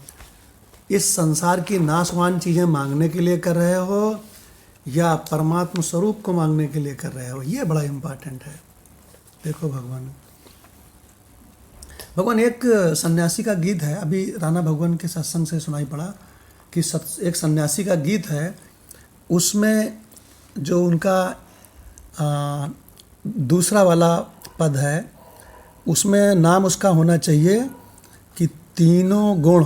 इस संसार की नाशवान चीज़ें मांगने के लिए कर रहे हो या परमात्मा स्वरूप को मांगने के लिए कर रहे हो? ये बड़ा इम्पोर्टेंट है। देखो भगवान एक सन्यासी का गीत है, अभी राणा भगवान के सत्संग से सुनाई पड़ा कि एक सन्यासी का गीत है, उसमें जो उनका दूसरा वाला पद है उसमें नाम उसका होना चाहिए कि तीनों गुण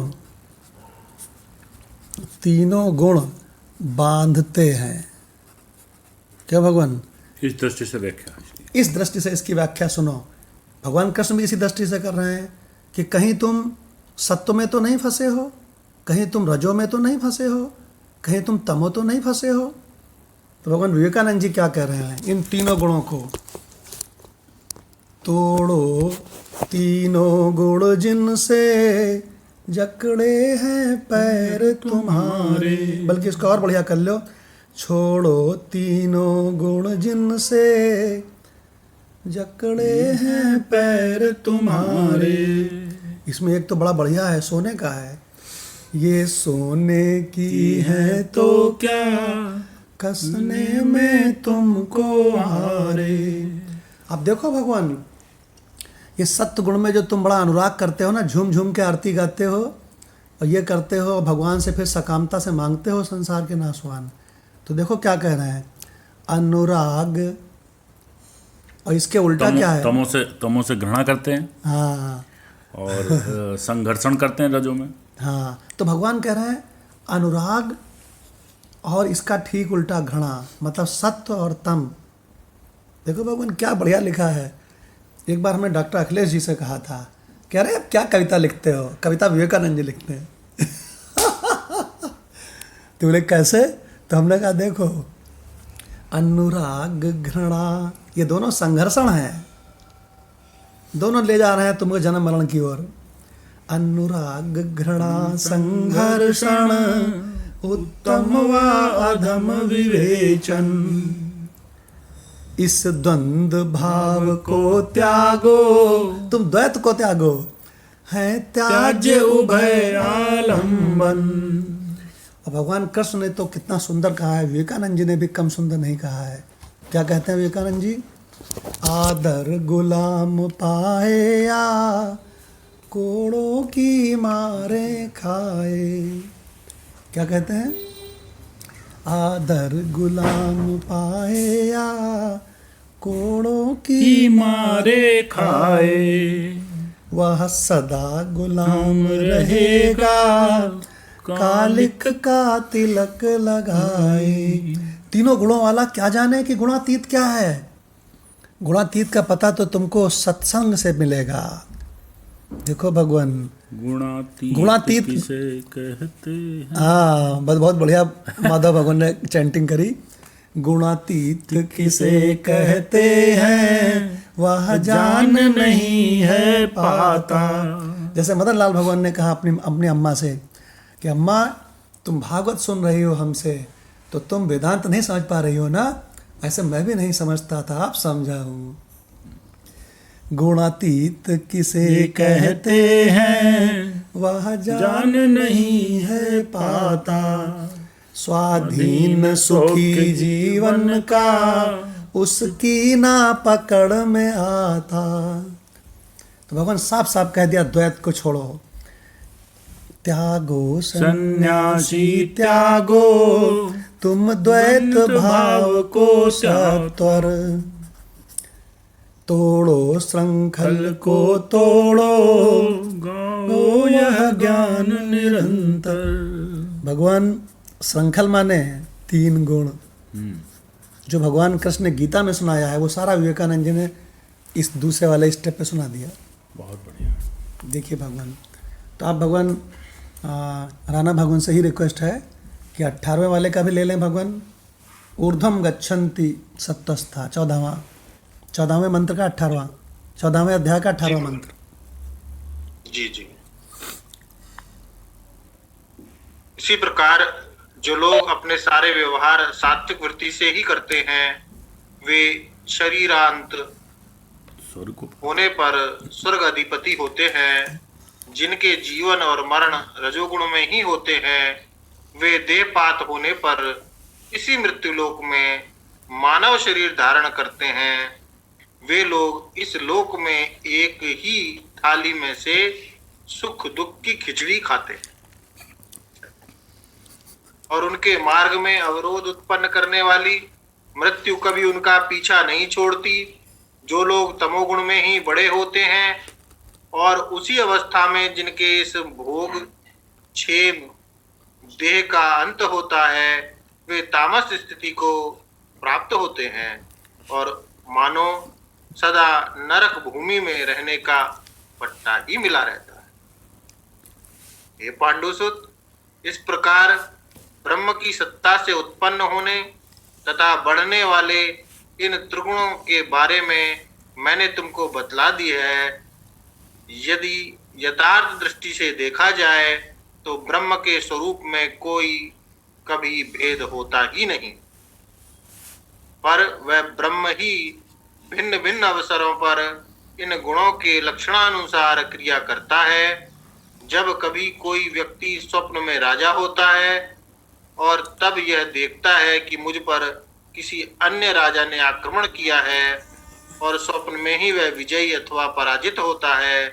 बांधते हैं। क्या भगवान? इस दृष्टि से व्याख्या, इस दृष्टि से इसकी व्याख्या सुनो। भगवान कृष्ण भी इसी दृष्टि से कर रहे हैं कि कहीं तुम सत्व में तो नहीं फंसे हो, कहीं तुम रजो में तो नहीं फंसे हो, कहीं तुम तमो तो नहीं फंसे हो। तो भगवान विवेकानंद जी क्या कह रहे हैं? इन तीनों गुणों को तोड़ो, तीनों गुण जिनसे जकड़े हैं पैर तुम्हारे। बल्कि इसको और बढ़िया कर लो, छोड़ो तीनों गुण जिनसे जकड़े हैं पैर तुम्हारे। इसमें एक तो बड़ा बढ़िया है, सोने का है, ये सोने की है तो क्या कसने में तुमको हारे। अब देखो भगवान, ये सत्य गुण में जो तुम बड़ा अनुराग करते हो ना, झूम झूम के आरती गाते हो और ये करते हो भगवान से, फिर सकामता से मांगते हो संसार के नाशवान। तो देखो क्या कह रहे हैं, अनुराग, और इसके उल्टा क्या है? तमो से घृणा करते हैं। हाँ, और संघर्षण करते हैं रजों में। हाँ, तो भगवान कह रहे हैं अनुराग और इसका ठीक उल्टा घृणा, मतलब सत्व और तम। देखो भगवान क्या बढ़िया लिखा है। एक बार हमने डॉक्टर अखिलेश जी से कहा था, कह रहे आप क्या कविता लिखते हो? कविता विवेकानंद जी लिखते हैं। तो बोले कैसे? तो हमने कहा देखो, अनुराग घृणा ये दोनों संघर्षण हैं, दोनों ले जा रहे हैं तुमको जन्म मरण की ओर। अनुराग घृणा संघर्षण उत्तम व अधम विवेचन। इस द्वंद्व भाव को त्यागो, तुम द्वैत को त्यागो, है त्याज्य उभय आलंबन। और भगवान कृष्ण ने तो कितना सुंदर कहा है, विवेकानंद जी ने भी कम सुंदर नहीं कहा है। क्या कहते हैं विवेकानंद जी? आदर गुलाम पाए या कोड़ों की मारे खाए। क्या कहते हैं? आदर गुलाम पाए या कोड़ों की मारे खाए। वह सदा गुलाम रहेगा कालिक का तिलक लगाए। तीनों गुणों वाला क्या जाने कि गुणातीत क्या है? गुणातीत का पता तो तुमको सत्संग से मिलेगा। देखो भगवान गुणातीत किसे कहते हैं। हाँ, बहुत बढ़िया माधव भगवान ने चैंटिंग करी। गुणातीत किसे कहते हैं वह जान नहीं है पाता। जैसे मदन लाल भगवान ने कहा अपनी अम्मा से कि अम्मा तुम भागवत सुन रही हो हमसे, तो तुम वेदांत नहीं समझ पा रही हो ना। ऐसे मैं भी नहीं समझता था, आप समझाऊं। गुणातीत किसे कहते हैं वह जान नहीं है पाता। स्वाधीन सुखी जीवन का उसकी ना पकड़ में आता। तो भगवान साफ साफ कह दिया द्वैत को छोड़ो। त्यागो सन्यासी त्यागो तुम द्वैत भाव को सत्वर। तोड़ो श्रृंखल को तोड़ो गाओ यह ज्ञान निरंतर। भगवान श्रृंखल माने तीन गुण जो भगवान कृष्ण ने गीता में सुनाया है, वो सारा विवेकानंद जी ने इस दूसरे वाले स्टेप पे सुना दिया। बहुत बढ़िया। देखिए भगवान, तो आप भगवान राणा भगवान से ही रिक्वेस्ट है कि 18वें वाले का भी ले लें भगवान। ऊर्ध्वम गच्छन्ति सत्तस्था, 14वें मंत्र का 18वां, 14वें अध्याय का 18वां मंत्र। जी जी। इसी प्रकार जो लोग अपने सारे व्यवहार सात्विक वृत्ति से ही करते हैं, वे शरीरांत होने पर स्वर्ग अधिपति होते हैं। जिनके जीवन और मरण रजोगुण में ही होते हैं, वे देहपात होने पर इसी मृत्युलोक में मानव शरीर धारण करते हैं। वे लोग इस लोक में एक ही थाली में से सुख दुख की खिचड़ी खाते हैं और उनके मार्ग में अवरोध उत्पन्न करने वाली मृत्यु कभी उनका पीछा नहीं छोड़ती। जो लोग तमोगुण में ही बड़े होते हैं और उसी अवस्था में जिनके इस भोग क्षेम देह का अंत होता है, वे तामस स्थिति को प्राप्त होते हैं और मानो सदा नरक भूमि में रहने का पट्टा ही मिला रहता है। हे पांडुसुत, इस प्रकार ब्रह्म की सत्ता से उत्पन्न होने तथा बढ़ने वाले इन त्रिगुणों के बारे में मैंने तुमको बतला दी है। यदि यथार्थ दृष्टि से देखा जाए तो ब्रह्म के स्वरूप में कोई कभी भेद होता ही नहीं, पर वह ब्रह्म ही भिन्न भिन्न अवसरों पर इन गुणों के लक्षणानुसार क्रिया करता है। जब कभी कोई व्यक्ति स्वप्न में राजा होता है और तब यह देखता है कि मुझ पर किसी अन्य राजा ने आक्रमण किया है और स्वप्न में ही वह विजयी अथवा पराजित होता है,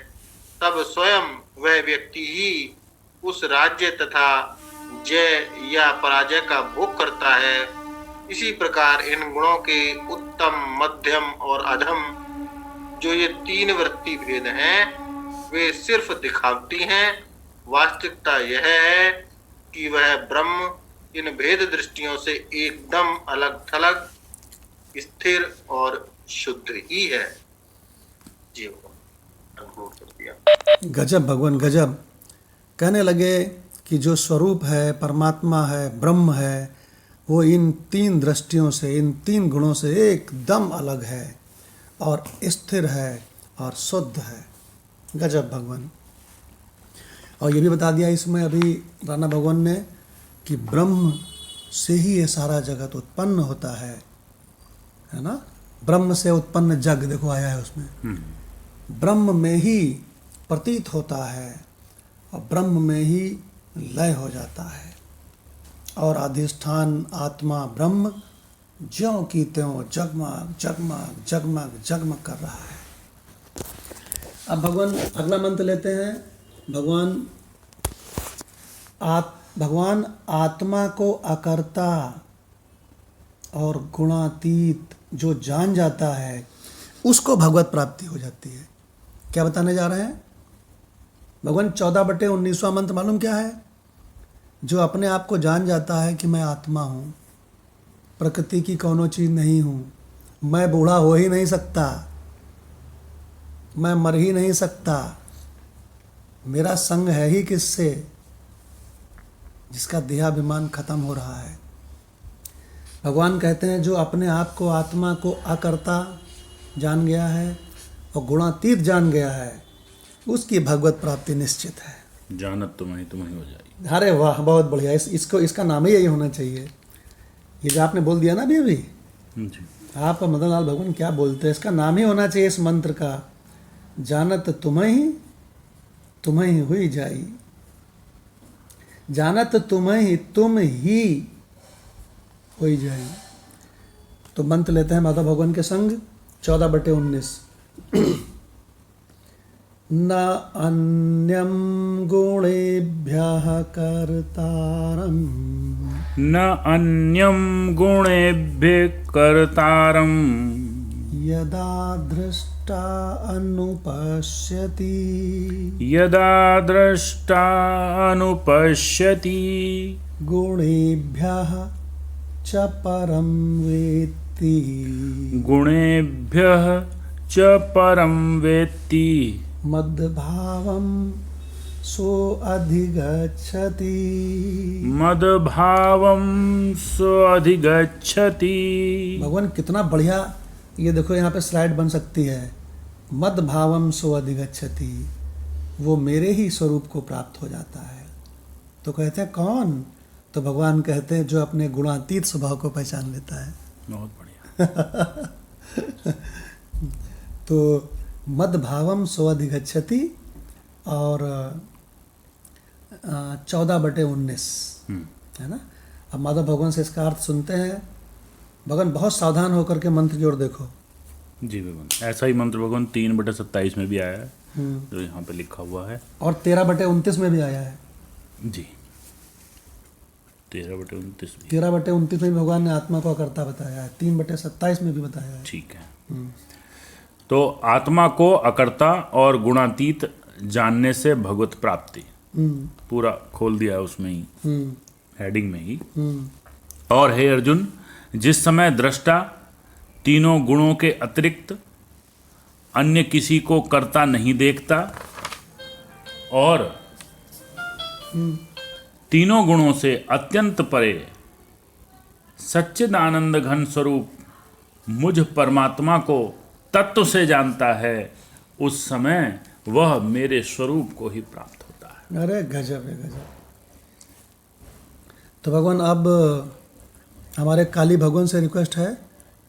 तब स्वयं वह व्यक्ति ही उस राज्य तथा जय या पराजय का भोग करता है। इसी प्रकार इन गुणों के उत्तम, मध्यम और अधम जो ये तीन वृत्ति भेद हैं, वे सिर्फ दिखावटी हैं। वास्तविकता यह है कि वह ब्रह्म इन भेद दृष्टियों से एकदम अलग थलग, स्थिर और शुद्ध ही है। जी गजब भगवान गजब। कहने लगे कि जो स्वरूप है, परमात्मा है, ब्रह्म है, वो इन तीन दृष्टियों से, इन तीन गुणों से एकदम अलग है और स्थिर है और शुद्ध है। गजब भगवान। और ये भी बता दिया इसमें अभी राणा भगवान ने कि ब्रह्म से ही ये सारा जगत उत्पन्न होता है ना। ब्रह्म से उत्पन्न जग देखो आया है उसमें, ब्रह्म में ही प्रतीत होता है और ब्रह्म में ही लय हो जाता है, और अधिष्ठान आत्मा ब्रह्म ज्यों की त्यों जगमग जगमग जगमग जगमग कर रहा है। अब भगवान अगला मंत्र लेते हैं। भगवान आत्मा को अकर्ता और गुणातीत जो जान जाता है उसको भगवत प्राप्ति हो जाती है। क्या बताने जा रहे हैं भगवान? 14/19वां मंत्र मालूम क्या है? जो अपने आप को जान जाता है कि मैं आत्मा हूँ, प्रकृति की कोनो चीज़ नहीं हूँ, मैं बूढ़ा हो ही नहीं सकता, मैं मर ही नहीं सकता, मेरा संग है ही किससे, जिसका देहाभिमान खत्म हो रहा है। भगवान कहते हैं जो अपने आप को आत्मा को अकर्ता जान गया है और गुणातीत जान गया है उसकी भगवत प्राप्ति निश्चित है। जानत तुम्हें हो जाएगी। अरे वाह, बहुत बढ़िया। इसका नाम ही यही होना चाहिए। ये जो आपने बोल दिया ना अभी जी। आपका मदन लाल भगवान क्या बोलते हैं, इसका नाम ही होना चाहिए इस मंत्र का, जानत तुम्हें ही हुई जाई। जानत तुम ही हुई जाई। तो मंत्र लेते हैं माधव भगवान के संग 14/19। न अन्यं गुणेभ्यः कर्तारम् न अन्यं गुणेभ्यः कर्तारम् यदा दृष्टा अनुपश्यति गुणेभ्यः च परं वेत्ति मद्भावं सोऽधिगच्छति। भगवान कितना बढ़िया, ये देखो यहाँ पे स्लाइड बन सकती है। मद्भावं सोऽधिगच्छति, वो मेरे ही स्वरूप को प्राप्त हो जाता है। तो कहते हैं कौन? तो भगवान कहते हैं जो अपने गुणातीत स्वभाव को पहचान लेता है। बहुत बढ़िया। तो मद्भावम सोऽधिगच्छति और 14/19 है ना। अब माधव भगवान से इसका अर्थ सुनते हैं। भगवान बहुत सावधान होकर के मंत्र जोड़ देखो। जी भगवान, ऐसा ही मंत्र भगवान 3/27 में भी आया है जो यहाँ पे लिखा हुआ है, और 13/29 में भी आया है। जी 13/29 भी। 13/29 में भगवान ने आत्मा को अकर्ता बताया है, 3/27 में भी बताया है। ठीक है। तो आत्मा को अकर्ता और गुणातीत जानने से भगवत प्राप्ति, पूरा खोल दिया है उसमें ही, हेडिंग में ही। और हे अर्जुन, जिस समय दृष्टा तीनों गुणों के अतिरिक्त अन्य किसी को कर्ता नहीं देखता और तीनों गुणों से अत्यंत परे सच्चिदानंद घन स्वरूप मुझ परमात्मा को तत्व से जानता है, उस समय वह मेरे स्वरूप को ही प्राप्त होता है। अरे गजब है, गजब। तो भगवान अब हमारे काली भगवान से रिक्वेस्ट है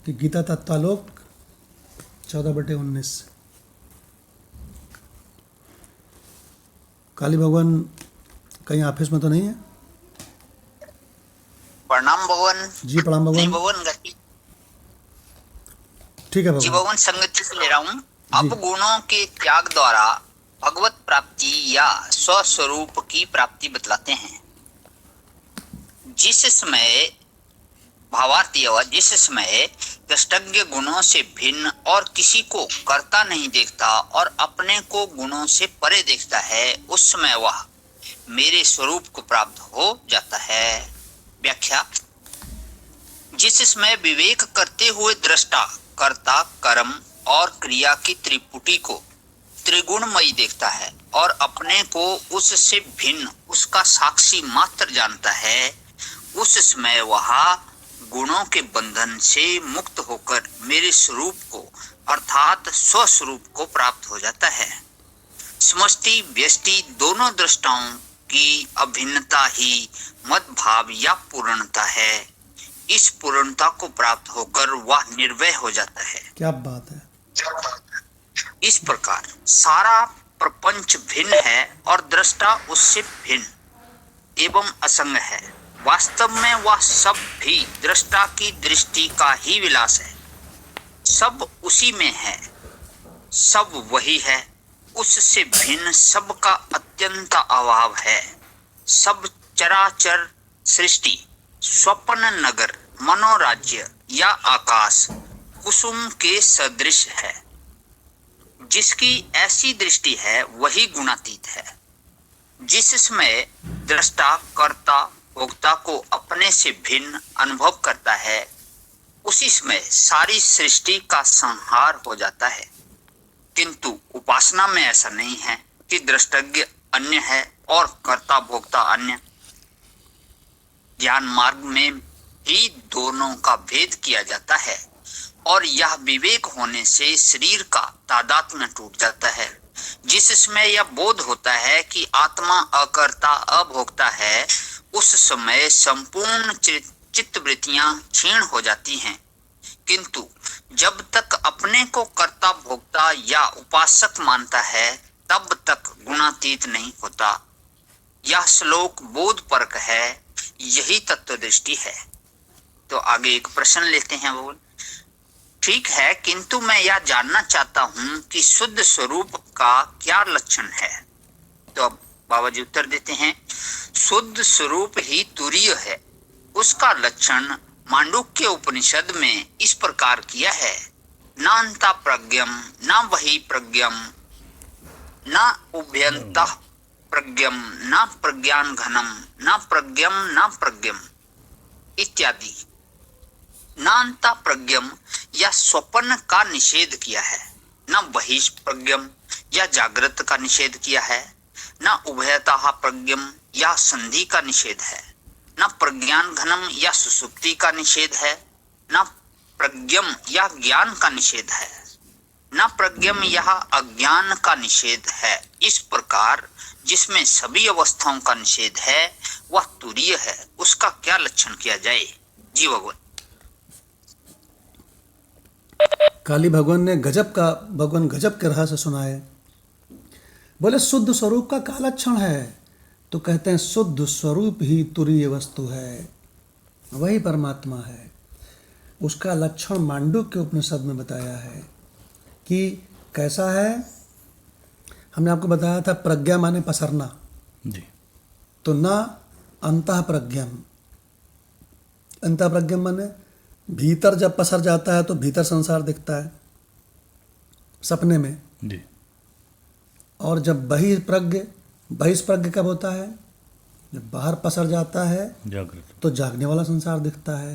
कि गीता तत्वालोक 14/19। काली भगवान कहीं ऑफिस में तो नहीं है? प्रणाम भगवान जी। प्रणाम भगवान। नहीं भगवान, ठीक है जी भगवान। भगवान संगति से ले रहा हूँ। अब गुणों के त्याग द्वारा भगवत प्राप्ति या स्वस्वरूप की प्राप्ति बतलाते हैं। जिस समय भावार्थी है, जिस समय दृष्टज्ञ गुणों से भिन्न और किसी को कर्ता नहीं देखता और अपने को गुणों से परे देखता है, उस समय वह मेरे स्वरूप को प्राप्त हो जाता है। व्याख्या: जिस समय विवेक करते हुए दृष्टा कर्ता, कर्म और क्रिया की त्रिपुटी को त्रिगुणमयी देखता है और अपने को उससे भिन्न उसका साक्षी मात्र जानता है, उस समय वह गुणों के बंधन से मुक्त होकर मेरे स्वरूप को अर्थात स्वस्वरूप को प्राप्त हो जाता है। समष्टि व्यष्टि दोनों दृष्टाओं की अभिन्नता ही मद्भाव या पूर्णता है। इस पूर्णता को प्राप्त होकर वह निर्भय हो जाता है। क्या बात है। इस प्रकार सारा प्रपंच भिन्न है और दृष्टा उससे भिन्न एवं असंग है। वास्तव में वह सब भी दृष्टा की दृष्टि का ही विलास है। सब उसी में है, सब वही है, उससे भिन्न सब का अत्यंत अभाव है। सब चराचर सृष्टि स्वप्न नगर मनोराज्य या आकाश कुसुम के सदृश है। जिसकी ऐसी दृष्टि है वही गुणातीत है। जिस समय दृष्टा कर्ता भोक्ता को अपने से भिन्न अनुभव करता है, उसी समय सारी सृष्टि का संहार हो जाता है। किंतु उपासना में ऐसा नहीं है कि दृष्टज्ञ अन्य है और कर्ता भोक्ता अन्य। ज्ञान मार्ग में ही दोनों का भेद किया जाता है और यह विवेक होने से शरीर का तादात्म्य टूट जाता है। जिस समय यह बोध होता है कि आत्मा अकर्ता अभोक्ता है, उस समय संपूर्ण चित्तवृत्तियां क्षीण हो जाती हैं। किंतु जब तक अपने को कर्ता भोक्ता या उपासक मानता है, तब तक गुणातीत नहीं होता। यह श्लोक बोध परक है, यही तत्व दृष्टि है। तो आगे एक प्रश्न लेते हैं। बोल ठीक है, किंतु मैं यह जानना चाहता हूं कि शुद्ध स्वरूप का क्या लक्षण है। तो अब बाबा जी उत्तर देते हैं, शुद्ध स्वरूप ही तुरीय है। उसका लक्षण मांडुक्य उपनिषद में इस प्रकार किया है, न अंता प्रज्ञम न वही प्रज्ञम न उभयंतः प्रज्ञम न प्रज्ञान घनम न प्रज्ञम न प्रज्ञम इत्यादि। नान्ता प्रज्ञम या स्वप्न का निषेध किया है, न बहिष प्रज्ञम या जागृत का निषेध किया है, न उभयतः प्रज्ञम या संधि का निषेध है, न प्रज्ञान घनम या सुसुप्ति का निषेध है, न प्रज्ञम या ज्ञान का निषेध है, न प्रज्ञम या अज्ञान का निषेध है। इस प्रकार जिसमें सभी अवस्थाओं का निषेध है वह तुरीय है। उसका क्या लक्षण किया जाए? जी भगवान। काली भगवान ने भगवान गजब के रहस्य सुनाए। बोले शुद्ध स्वरूप का क्या लक्षण है? तो कहते हैं शुद्ध स्वरूप ही तुरीय वस्तु है, वही परमात्मा है। उसका लक्षण मांडुक्य उपनिषद में बताया है कि कैसा है। हमने आपको बताया था प्रज्ञा माने पसरना जी। तो न अंतः प्रज्ञम, अंतः प्रज्ञम माने भीतर जब पसर जाता है तो भीतर संसार दिखता है सपने में जी। और जब बहिष्प्रज्ञ कब होता है? जब बाहर पसर जाता है जागृत तो जागने वाला संसार दिखता है।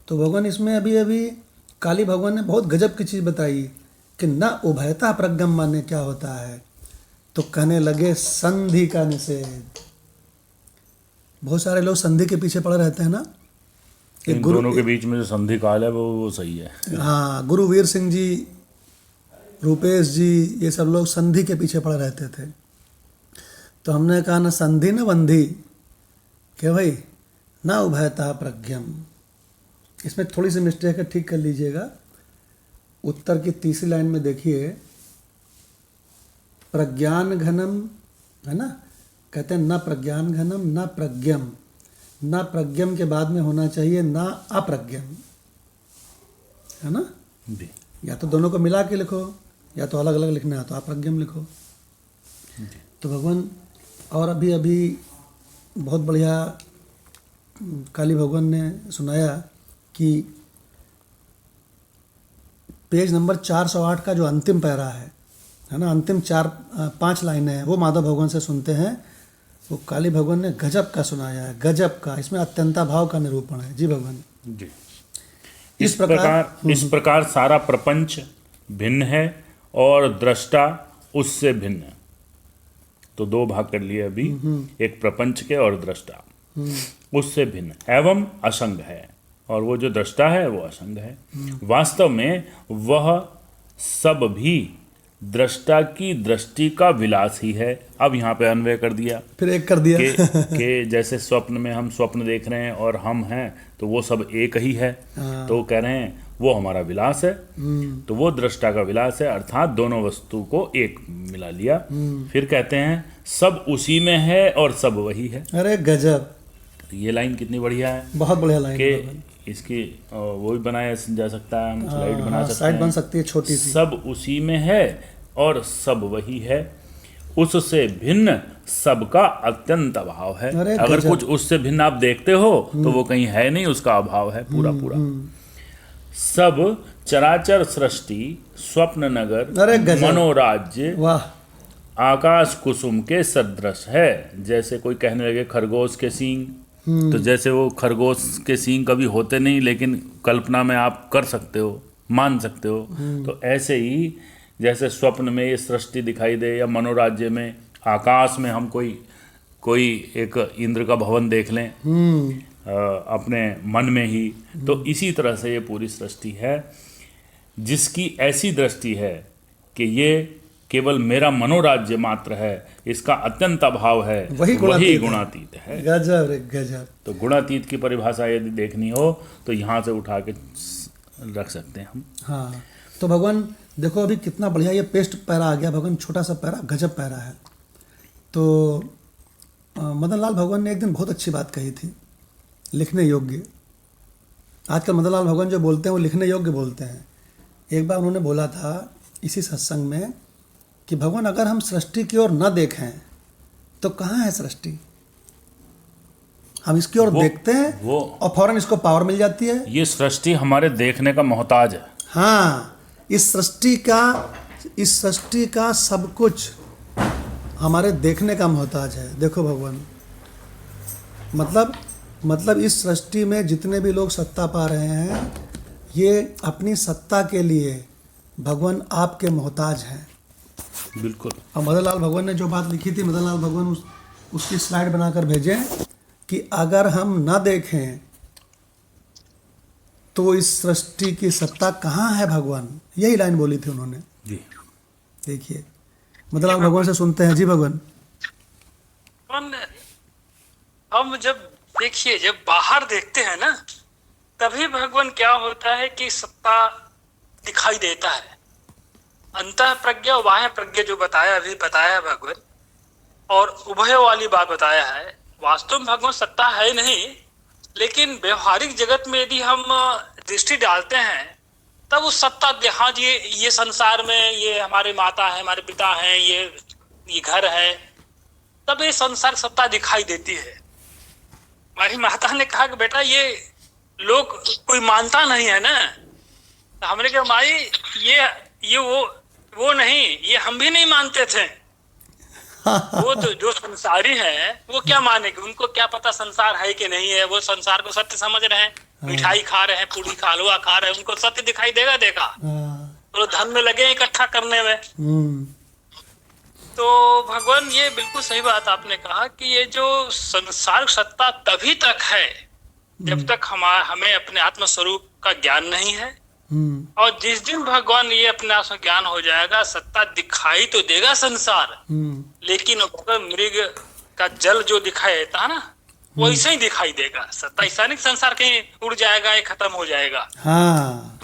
तो भगवान इसमें अभी काली भगवान ने बहुत गजब की चीज़ बताई कि न उभयता प्रज्ञम माने क्या होता है। तो कहने लगे संधि का निषेध। बहुत सारे लोग संधि के पीछे पड़े रहते हैं ना। इन दोनों के बीच में जो संधि काल है वो सही है। हाँ, गुरुवीर सिंह जी, रूपेश जी, ये सब लोग संधि के पीछे पड़े रहते थे। तो हमने कहा न संधि न बंधी, कि भाई न उभयता प्रज्ञम। इसमें थोड़ी सी मिस्टेक है, ठीक कर लीजिएगा। उत्तर की तीसरी लाइन में देखिए, प्रज्ञान घनम है ना, कहते हैं न प्रज्ञान घनम न प्रज्ञम। न प्रज्ञम के बाद में होना चाहिए न अप्रज्ञम, है ना। जी। या तो दोनों को मिला के लिखो या तो अलग अलग लिखना है तो अप्रज्ञम लिखो। तो भगवान और अभी बहुत बढ़िया काली भगवान ने सुनाया कि पेज नंबर 408 का जो अंतिम पैरा है ना, अंतिम 4-5 लाइनें हैं, वो माधव भगवान से सुनते हैं। वो काली भगवान ने गजब का सुनाया है, गजब का। इसमें अत्यंता भाव का निरूपण है। जी भगवान जी। इस प्रकार सारा प्रपंच भिन्न है और दृष्टा उससे भिन्न है। तो दो भाग कर लिए अभी, एक प्रपंच के और दृष्टा उससे भिन्न एवं असंग है, और वो जो दृष्टा है वो असंग है। वास्तव में वह सब भी दृष्टा की दृष्टि का विलास ही है। अब यहाँ पे अन्वय कर दिया फिर एक कर दिया। कि जैसे स्वप्न में हम स्वप्न देख रहे हैं और हम हैं तो वो सब एक ही है। तो वो कह रहे हैं वो हमारा विलास है। तो वो दृष्टा का विलास है, अर्थात दोनों वस्तु को एक मिला लिया। फिर कहते हैं सब उसी में है और सब वही है। अरे गजब, ये लाइन कितनी बढ़िया है बहुत बढ़िया लाइन है। कि इसकी वो भी बनाया जा सकता है, हम स्लाइड बना सकते साइड हैं। बन सकती है छोटी सी। सब उसी में है और सब वही है, उससे भिन्न सबका अत्यंत अभाव है। अरे अगर गजब। कुछ उससे भिन्न आप देखते हो तो वो कहीं है नहीं, उसका अभाव है पूरा पूरा। सब चराचर सृष्टि स्वप्न नगर अरे गजब। मनोराज्य वाह, आकाश कुसुम के सदृश है। जैसे कोई कहने लगे खरगोश के सींग, तो जैसे वो खरगोश के सींग कभी होते नहीं, लेकिन कल्पना में आप कर सकते हो, मान सकते हो। तो ऐसे ही जैसे स्वप्न में ये सृष्टि दिखाई दे या मनोराज्य में आकाश में हम कोई एक इंद्र का भवन देख लें अपने मन में ही, तो इसी तरह से ये पूरी सृष्टि है जिसकी ऐसी दृष्टि है कि ये केवल मेरा मनोराज्य मात्र है, इसका अत्यंत अभाव है, वही गुणातीत है। गजब रे गजब। तो गुणातीत की परिभाषा यदि देखनी हो तो यहाँ से उठा के रख सकते हैं हम। हाँ, तो भगवान देखो अभी कितना बढ़िया ये पेस्ट पैरा आ गया। भगवान छोटा सा पैरा, गजब पैरा है। तो मदन लाल भगवान ने एक दिन बहुत अच्छी बात कही थी, लिखने योग्य। आजकल मदन लाल भगवान जो बोलते हैं वो लिखने योग्य बोलते हैं। एक बार उन्होंने बोला था इसी सत्संग में कि भगवान अगर हम सृष्टि की ओर न देखें तो कहाँ है सृष्टि। हम इसकी ओर देखते हैं और फौरन इसको पावर मिल जाती है। ये सृष्टि हमारे देखने का मोहताज है। हाँ, इस सृष्टि का सब कुछ हमारे देखने का मोहताज है। देखो भगवान, मतलब इस सृष्टि में जितने भी लोग सत्ता पा रहे हैं, ये अपनी सत्ता के लिए भगवान आपके मोहताज हैं। बिल्कुल। और मदन लाल भगवान ने जो बात लिखी थी, मदन लाल भगवान उसकी स्लाइड बनाकर भेजें कि अगर हम ना देखें तो इस सृष्टि की सत्ता कहाँ है भगवान। यही लाइन बोली थी उन्होंने जी। देखिए मदन लाल भगवान से सुनते हैं। जी भगवान। हम जब बाहर देखते हैं ना, तभी भगवान क्या होता है कि सत्ता दिखाई देता है। अंतः प्रज्ञा और बाह्य प्रज्ञा जो अभी बताया भगवान, और उभय वाली बात बताया है। वास्तव में भगवान सत्ता है नहीं, लेकिन व्यवहारिक जगत में यदि हम दृष्टि डालते हैं तब उस सत्ता, हाँ जी ये संसार में ये हमारे माता है, हमारे पिता हैं, ये घर है, तब ये संसार सत्ता दिखाई देती है। हमारी माता ने कहा कि बेटा ये लोग कोई मानता नहीं है ना, तो हमने कहा माई ये वो नहीं, ये हम भी नहीं मानते थे। वो तो जो संसारी है वो क्या मानेंगे, उनको क्या पता संसार है कि नहीं है। वो संसार को सत्य समझ रहे हैं, मिठाई खा रहे हैं, पूरी खा हलवा खा रहे हैं, उनको सत्य दिखाई देखा तो धन में लगे इकट्ठा करने में। तो भगवान ये बिल्कुल सही बात आपने कहा कि ये जो संसार सत्ता तभी तक है जब तक हमें अपने आत्म स्वरूप का ज्ञान नहीं है। और जिस दिन भगवान ये अपने आप में ज्ञान हो जाएगा, सत्ता दिखाई तो देगा संसार, लेकिन मृग का जल जो दिखाई देता है ना, वो ऐसा ही दिखाई देगा। सत्ता ऐसा नहीं संसार कहीं उड़ जाएगा, ये खत्म हो जाएगा। हाँ,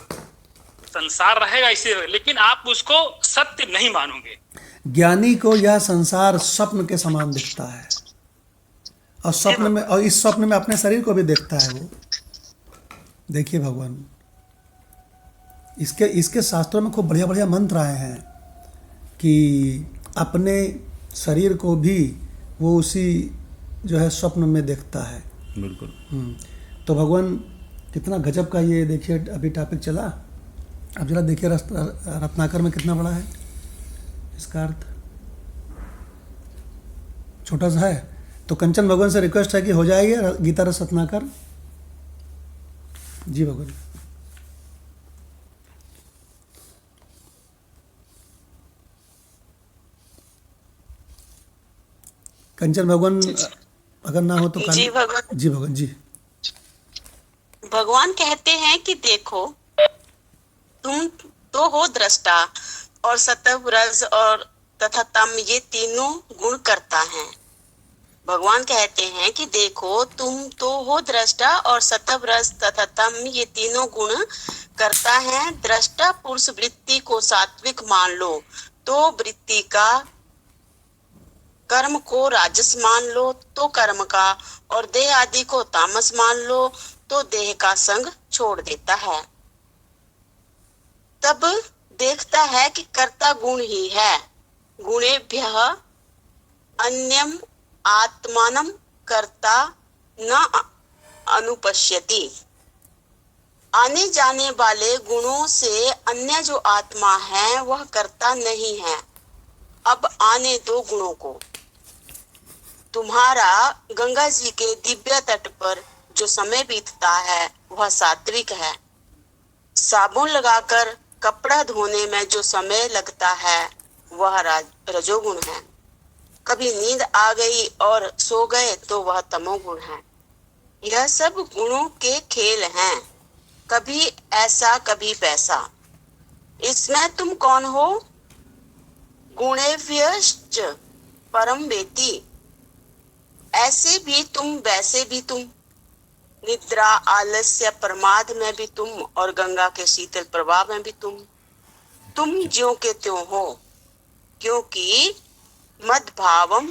संसार रहेगा इसी, लेकिन आप उसको सत्य नहीं मानोगे। ज्ञानी को यह संसार स्वप्न के समान दिखता है, और इस स्वप्न में अपने शरीर को भी देखता है वो। देखिए भगवान, इसके शास्त्रों में खूब बढ़िया बढ़िया मंत्र आए हैं कि अपने शरीर को भी वो उसी जो है स्वप्न में देखता है। बिल्कुल। तो भगवान कितना गजब का ये देखिए अभी टॉपिक चला। अब जरा देखिए रत्नाकर में कितना बड़ा है इसका अर्थ, छोटा सा है। तो कंचन भगवान से रिक्वेस्ट है कि हो जाएगा गीता रस रत्नाकर। जी भगवान। कंचन भगवान अगर ना हो तो जी भगवान। जी भगवान जी। भगवान कहते हैं कि देखो तुम तो हो दृष्टा, और सत्व रज और तथा तम, ये तीनों गुण करता है। भगवान कहते हैं कि देखो तुम तो हो दृष्टा, और सत्व रज तथा तम ये तीनों गुण करता है। दृष्टा पुरुष वृत्ति को सात्विक मान लो तो वृत्ति का, कर्म को राजस मान लो तो कर्म का, और देह आदि को तामस मान लो तो देह का संग छोड़ देता है। तब देखता है कि कर्ता गुण ही है। गुणेभ्यः अन्यम आत्मानं कर्ता न अनुपश्यति। आने जाने वाले गुणों से अन्य जो आत्मा है वह कर्ता नहीं है। अब आने दो गुणों को। तुम्हारा गंगा जी के दिव्य तट पर जो समय बीतता है वह सात्विक है। साबुन लगाकर कपड़ा धोने में जो समय लगता है वह रजोगुण है। कभी नींद आ गई और सो गए तो वह तमोगुण है। यह सब गुणों के खेल हैं, कभी ऐसा कभी वैसा। इसमें तुम कौन हो? गुणेभ्यश्च परम वेति। ऐसे भी तुम वैसे भी तुम। निद्रा आलस्य प्रमाद में भी तुम और गंगा के शीतल प्रवाह में भी तुम। तुम ज्यों के त्यों हो, क्योंकि मद भावम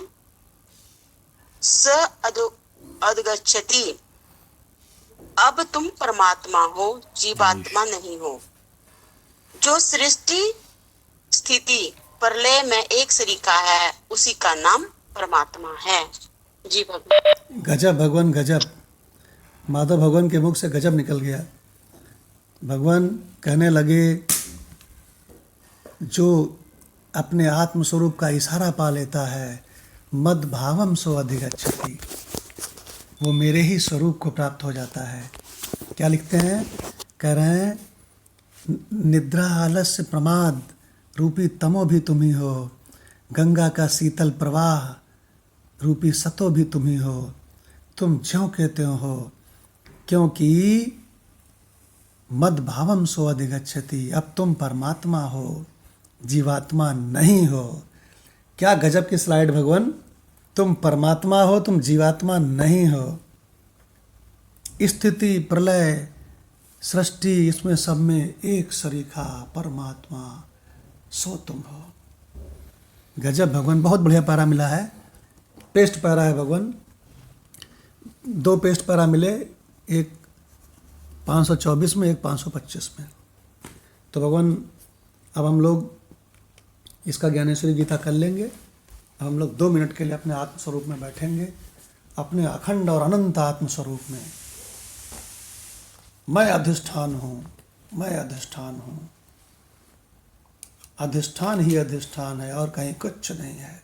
स अदगच्छति। अब तुम परमात्मा हो, जीवात्मा नहीं हो। जो सृष्टि स्थिति प्रलय में एक सरीका है उसी का नाम परमात्मा है। जी भगवान। गजब भगवान गजब। माधव भगवान के मुख से गजब निकल गया। भगवान कहने लगे जो अपने आत्मस्वरूप का इशारा पा लेता है, मद भावम सो अधिगच्छति, वो मेरे ही स्वरूप को प्राप्त हो जाता है। क्या लिखते हैं? कह रहे हैं निद्रा आलस्य प्रमाद रूपी तमो भी तुम ही हो, गंगा का शीतल प्रवाह रूपी सतो भी तुम ही हो। तुम ज्यों के त्यों हो, क्योंकि मद भावम सो अधिगच्छति। अब तुम परमात्मा हो, जीवात्मा नहीं हो। क्या गजब की स्लाइड भगवान। तुम परमात्मा हो, तुम जीवात्मा नहीं हो। स्थिति प्रलय सृष्टि इसमें सब में एक सरीखा परमात्मा सो तुम हो। गजब भगवान। बहुत बढ़िया पैरा मिला है। पेस्ट पैरा है भगवान। 2 पेस्ट पैरा मिले, एक 524 में, एक 525 में। तो भगवान अब हम लोग इसका ज्ञानेश्वरी गीता कर लेंगे। अब हम लोग 2 मिनट के लिए अपने आत्मस्वरूप में बैठेंगे, अपने अखंड और अनंत आत्मस्वरूप में। मैं अधिष्ठान हूँ, मैं अधिष्ठान हूँ। अधिष्ठान ही अधिष्ठान है और कहीं कुछ नहीं है।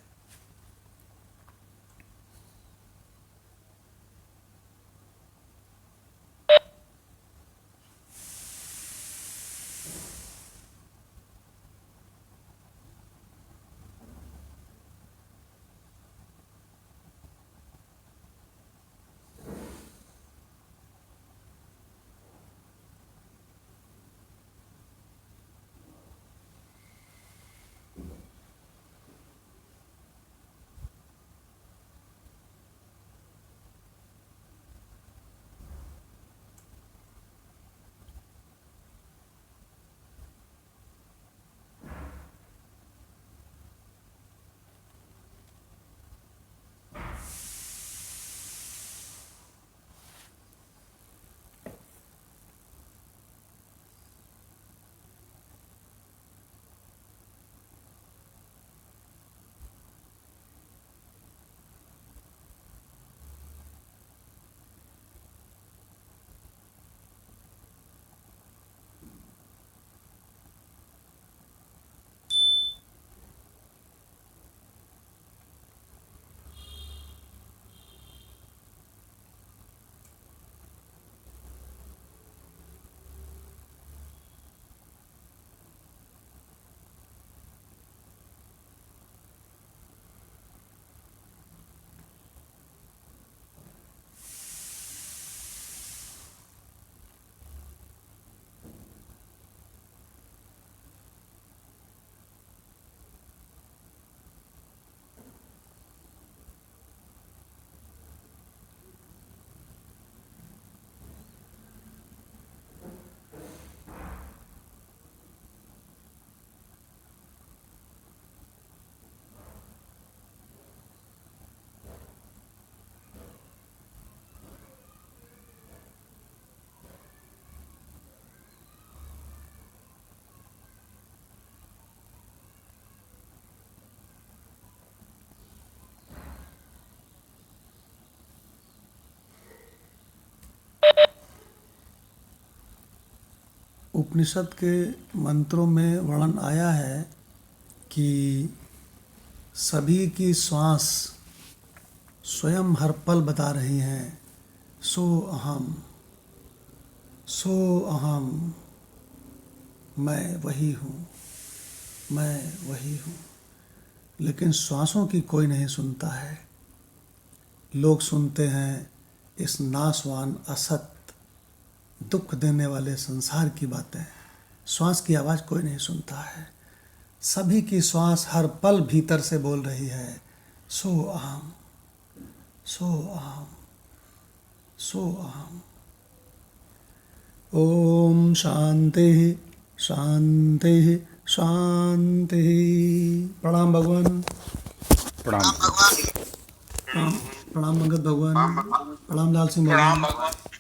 उपनिषद के मंत्रों में वर्णन आया है कि सभी की श्वास स्वयं हर पल बता रही हैं सो अहम, मैं वही हूँ, मैं वही हूँ। लेकिन श्वासों की कोई नहीं सुनता है। लोग सुनते हैं इस नाशवान असत दुख देने वाले संसार की बातें। श्वास की आवाज़ कोई नहीं सुनता है। सभी की श्वास हर पल भीतर से बोल रही है सो अहम, सो अहम, सो अहम। ओम शांति शांति शांति। प्रणाम भगवान। प्रणाम। प्रणाम मंगत भगवान। प्रणाम लाल सिंह भगवान।